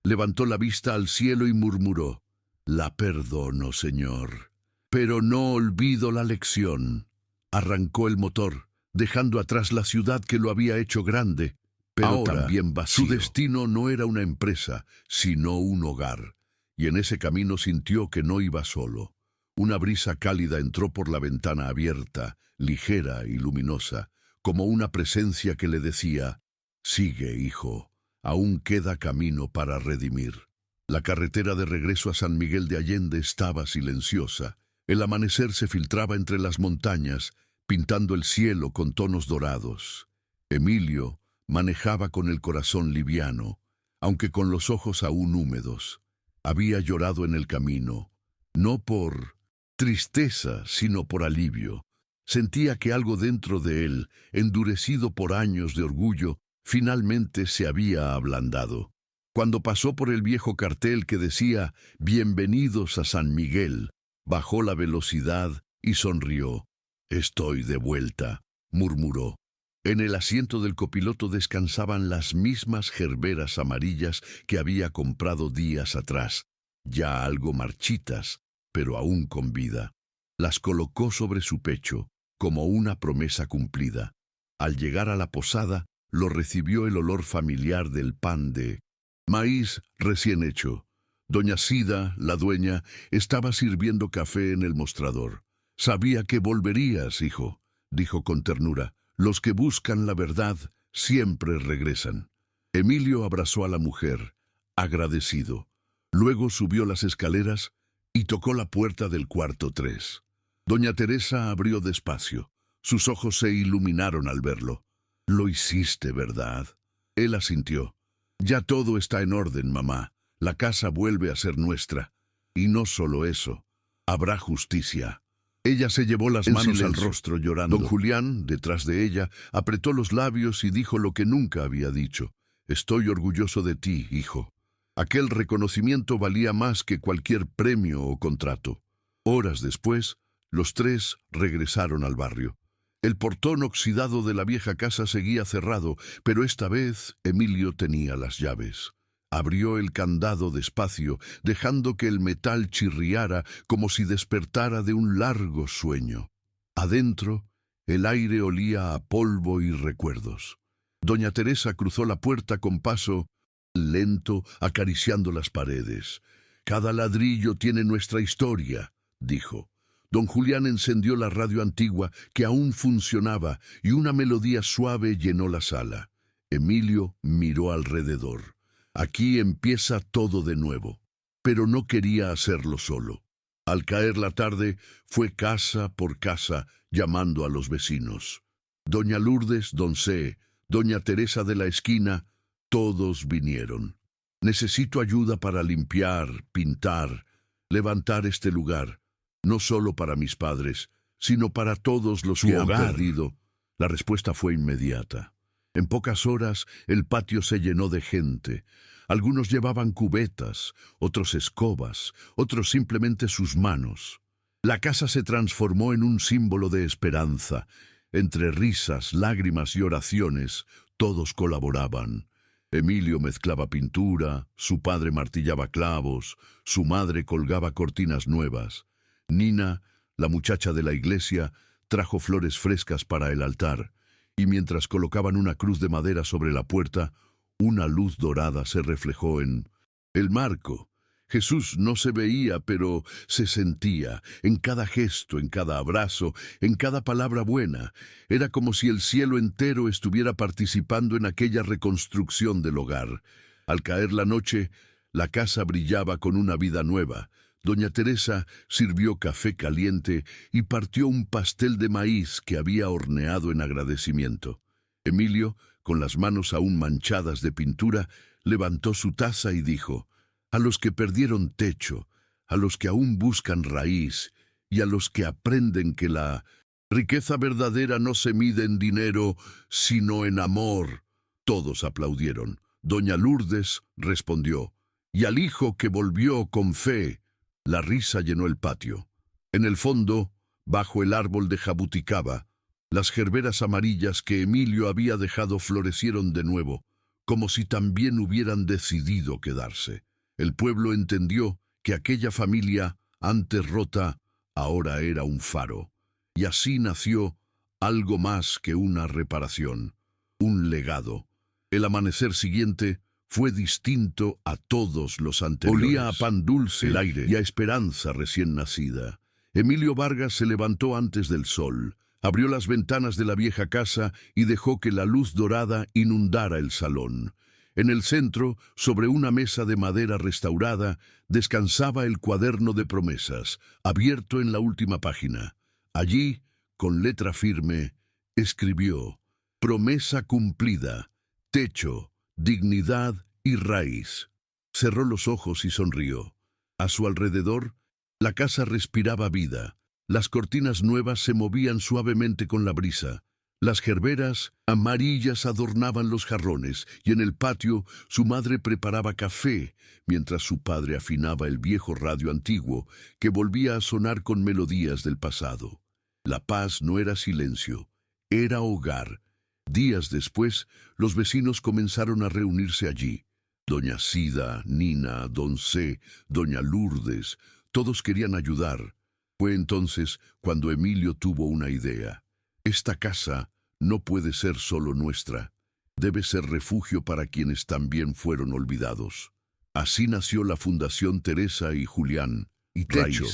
Levantó la vista al cielo y murmuró. La perdono, señor. Pero no olvido la lección. Arrancó el motor, dejando atrás la ciudad que lo había hecho grande, pero Ahora, también vacío. su Destino no era una empresa, sino un hogar. Y en ese camino sintió que no iba solo. Una brisa cálida entró por la ventana abierta, ligera y luminosa, como una presencia que le decía, «Sigue, hijo, aún queda camino para redimir». La carretera de regreso a San Miguel de Allende estaba silenciosa. El amanecer se filtraba entre las montañas, pintando el cielo con tonos dorados. Emilio manejaba con el corazón liviano, aunque con los ojos aún húmedos. Había llorado en el camino, no por tristeza, sino por alivio. Sentía que algo dentro de él, endurecido por años de orgullo, finalmente se había ablandado. Cuando pasó por el viejo cartel que decía «Bienvenidos a San Miguel», bajó la velocidad y sonrió. «Estoy de vuelta», murmuró. En el asiento del copiloto descansaban las mismas gerberas amarillas que había comprado días atrás, ya algo marchitas, pero aún con vida. Las colocó sobre su pecho, como una promesa cumplida. Al llegar a la posada, lo recibió el olor familiar del pan de maíz recién hecho. Doña Sida, la dueña, estaba sirviendo café en el mostrador. «Sabía que volverías, hijo», dijo con ternura. «Los que buscan la verdad siempre regresan». Emilio abrazó a la mujer, agradecido. Luego subió las escaleras y tocó la puerta del cuarto 3. Doña Teresa abrió despacio. Sus ojos se iluminaron al verlo. «Lo hiciste, ¿verdad?». Él asintió. «Ya todo está en orden, mamá. La casa vuelve a ser nuestra. Y no solo eso, habrá justicia». Ella se llevó las manos al rostro llorando. Don Julián, detrás de ella, apretó los labios y dijo lo que nunca había dicho. «Estoy orgulloso de ti, hijo». Aquel reconocimiento valía más que cualquier premio o contrato. Horas después, los tres regresaron al barrio. El portón oxidado de la vieja casa seguía cerrado, pero esta vez Emilio tenía las llaves. Abrió el candado despacio, dejando que el metal chirriara como si despertara de un largo sueño. Adentro, el aire olía a polvo y recuerdos. Doña Teresa cruzó la puerta con paso lento, acariciando las paredes. «Cada ladrillo tiene nuestra historia», dijo. Don Julián encendió la radio antigua, que aún funcionaba, y una melodía suave llenó la sala. Emilio miró alrededor. Aquí empieza todo de nuevo. Pero no quería hacerlo solo. Al caer la tarde, fue casa por casa, llamando a los vecinos. Doña Lourdes, don C., doña Teresa de la esquina, todos vinieron. «Necesito ayuda para limpiar, pintar, levantar este lugar, no solo para mis padres, sino para todos los que han perdido». La respuesta fue inmediata. En pocas horas, el patio se llenó de gente. Algunos llevaban cubetas, otros escobas, otros simplemente sus manos. La casa se transformó en un símbolo de esperanza. Entre risas, lágrimas y oraciones, todos colaboraban. Emilio mezclaba pintura, su padre martillaba clavos, su madre colgaba cortinas nuevas. Nina, la muchacha de la iglesia, trajo flores frescas para el altar, y mientras colocaban una cruz de madera sobre la puerta, una luz dorada se reflejó en el marco. Jesús no se veía, pero se sentía, en cada gesto, en cada abrazo, en cada palabra buena. Era como si el cielo entero estuviera participando en aquella reconstrucción del hogar. Al caer la noche, la casa brillaba con una vida nueva. Doña Teresa sirvió café caliente y partió un pastel de maíz que había horneado en agradecimiento. Emilio, con las manos aún manchadas de pintura, levantó su taza y dijo: a los que perdieron techo, a los que aún buscan raíz y a los que aprenden que la riqueza verdadera no se mide en dinero, sino en amor. Todos aplaudieron. Doña Lourdes respondió, y al hijo que volvió con fe. La risa llenó el patio. En el fondo, bajo el árbol de jabuticaba, las gerberas amarillas que Emilio había dejado florecieron de nuevo, como si también hubieran decidido quedarse. El pueblo entendió que aquella familia, antes rota, ahora era un faro. Y así nació algo más que una reparación, un legado. El amanecer siguiente fue distinto a todos los anteriores. Olía a pan dulce el aire y a esperanza recién nacida. Emilio Vargas se levantó antes del sol, abrió las ventanas de la vieja casa y dejó que la luz dorada inundara el salón. En el centro, sobre una mesa de madera restaurada, descansaba el cuaderno de promesas, abierto en la última página. Allí, con letra firme, escribió: promesa cumplida, techo, dignidad y raíz. Cerró los ojos y sonrió. A su alrededor, la casa respiraba vida. Las cortinas nuevas se movían suavemente con la brisa. Las gerberas amarillas adornaban los jarrones y en el patio su madre preparaba café mientras su padre afinaba el viejo radio antiguo que volvía a sonar con melodías del pasado. La paz no era silencio, era hogar. Días después, los vecinos comenzaron a reunirse allí. Doña Sida, Nina, Don C., Doña Lourdes, todos querían ayudar. Fue entonces cuando Emilio tuvo una idea. Esta casa no puede ser solo nuestra. Debe ser refugio para quienes también fueron olvidados. Así nació la Fundación Teresa y Julián. Y Techo,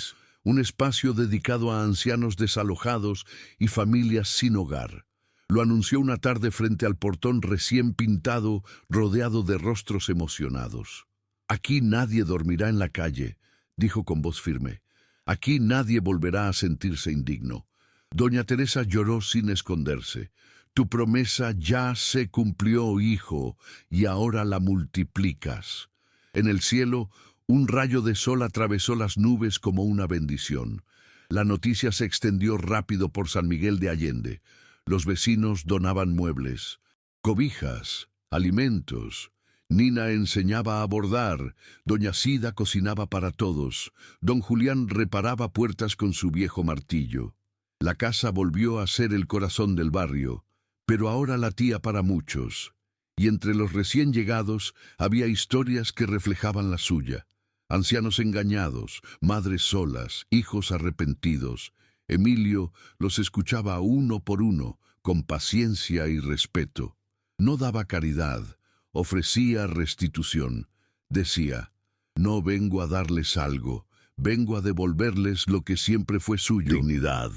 un espacio dedicado a ancianos desalojados y familias sin hogar. Lo anunció una tarde frente al portón recién pintado, rodeado de rostros emocionados. Aquí nadie dormirá en la calle, dijo con voz firme. Aquí nadie volverá a sentirse indigno. Doña Teresa lloró sin esconderse. Tu promesa ya se cumplió, hijo, y ahora la multiplicas. En el cielo, un rayo de sol atravesó las nubes como una bendición. La noticia se extendió rápido por San Miguel de Allende. Los vecinos donaban muebles, cobijas, alimentos. Nina enseñaba a bordar, doña Sida cocinaba para todos, don Julián reparaba puertas con su viejo martillo. La casa volvió a ser el corazón del barrio, pero ahora latía para muchos, y entre los recién llegados había historias que reflejaban la suya. Ancianos engañados, madres solas, hijos arrepentidos. Emilio los escuchaba uno por uno, con paciencia y respeto. No daba caridad, ofrecía restitución. Decía, no vengo a darles algo, vengo a devolverles lo que siempre fue suyo, dignidad.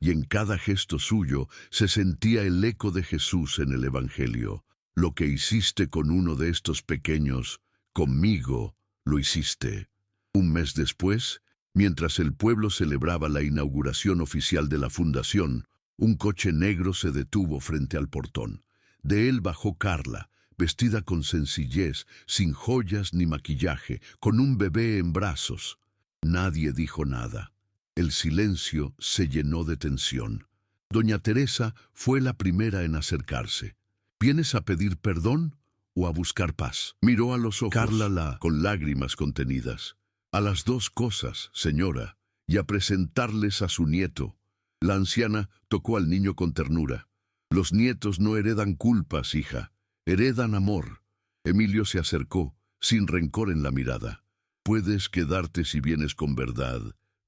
Y en cada gesto suyo se sentía el eco de Jesús en el Evangelio. Lo que hiciste con uno de estos pequeños, conmigo lo hiciste. Un mes después, mientras el pueblo celebraba la inauguración oficial de la fundación, un coche negro se detuvo frente al portón. De él bajó Carla, vestida con sencillez, sin joyas ni maquillaje, con un bebé en brazos. Nadie dijo nada. El silencio se llenó de tensión. Doña Teresa fue la primera en acercarse. ¿Vienes a pedir perdón o a buscar paz? Miró a los ojos Carla con lágrimas contenidas. A las dos cosas, señora, y a presentarles a su nieto. La anciana tocó al niño con ternura. Los nietos no heredan culpas, hija, heredan amor. Emilio se acercó, sin rencor en la mirada. Puedes quedarte si vienes con verdad.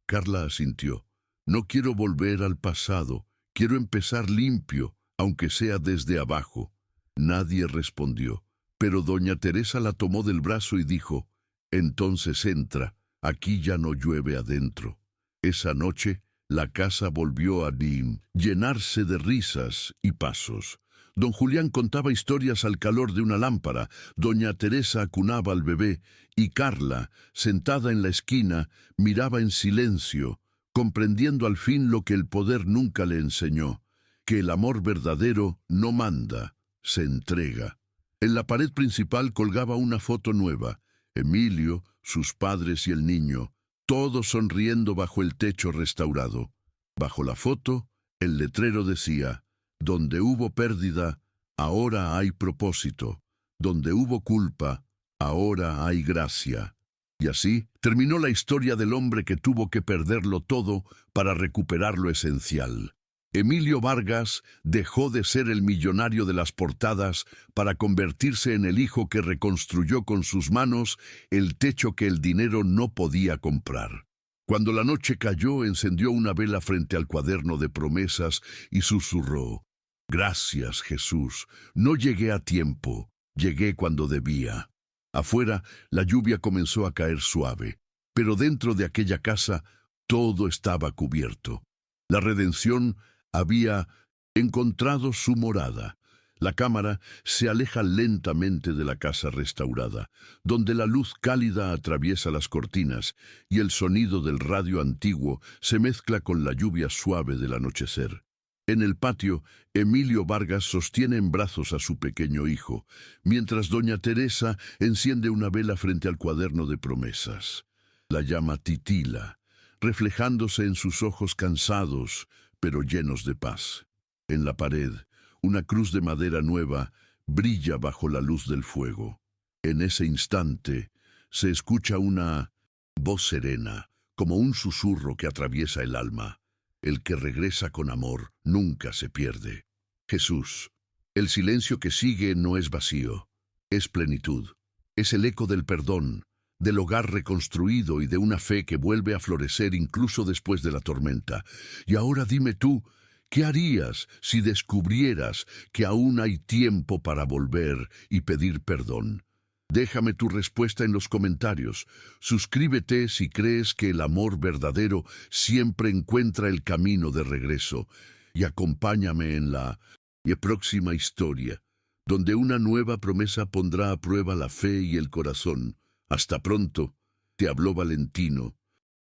Carla asintió. No quiero volver al pasado, quiero empezar limpio, aunque sea desde abajo. Nadie respondió, pero doña Teresa la tomó del brazo y dijo, entonces entra, aquí ya no llueve adentro. Esa noche, la casa volvió a llenarse de risas y pasos. Don Julián contaba historias al calor de una lámpara, doña Teresa acunaba al bebé, y Carla, sentada en la esquina, miraba en silencio, comprendiendo al fin lo que el poder nunca le enseñó, que el amor verdadero no manda, se entrega. En la pared principal colgaba una foto nueva. Emilio, sus padres y el niño, todos sonriendo bajo el techo restaurado. Bajo la foto, el letrero decía: donde hubo pérdida, ahora hay propósito. Donde hubo culpa, ahora hay gracia. Y así terminó la historia del hombre que tuvo que perderlo todo para recuperar lo esencial. Emilio Vargas dejó de ser el millonario de las portadas para convertirse en el hijo que reconstruyó con sus manos el techo que el dinero no podía comprar. Cuando la noche cayó, encendió una vela frente al cuaderno de promesas y susurró: gracias, Jesús, no llegué a tiempo, llegué cuando debía. Afuera, la lluvia comenzó a caer suave, pero dentro de aquella casa todo estaba cubierto. La redención había encontrado su morada. La cámara se aleja lentamente de la casa restaurada, donde la luz cálida atraviesa las cortinas y el sonido del radio antiguo se mezcla con la lluvia suave del anochecer. En el patio, Emilio Vargas sostiene en brazos a su pequeño hijo, mientras doña Teresa enciende una vela frente al cuaderno de promesas. La llama titila, reflejándose en sus ojos cansados, pero llenos de paz. En la pared, una cruz de madera nueva brilla bajo la luz del fuego. En ese instante, se escucha una voz serena, como un susurro que atraviesa el alma. El que regresa con amor nunca se pierde. Jesús. El silencio que sigue no es vacío, es plenitud. Es el eco del perdón, del hogar reconstruido y de una fe que vuelve a florecer incluso después de la tormenta. Y ahora dime tú, ¿qué harías si descubrieras que aún hay tiempo para volver y pedir perdón? Déjame tu respuesta en los comentarios. Suscríbete si crees que el amor verdadero siempre encuentra el camino de regreso. Y acompáñame en la próxima historia, donde una nueva promesa pondrá a prueba la fe y el corazón. Hasta pronto, te habló Valentino.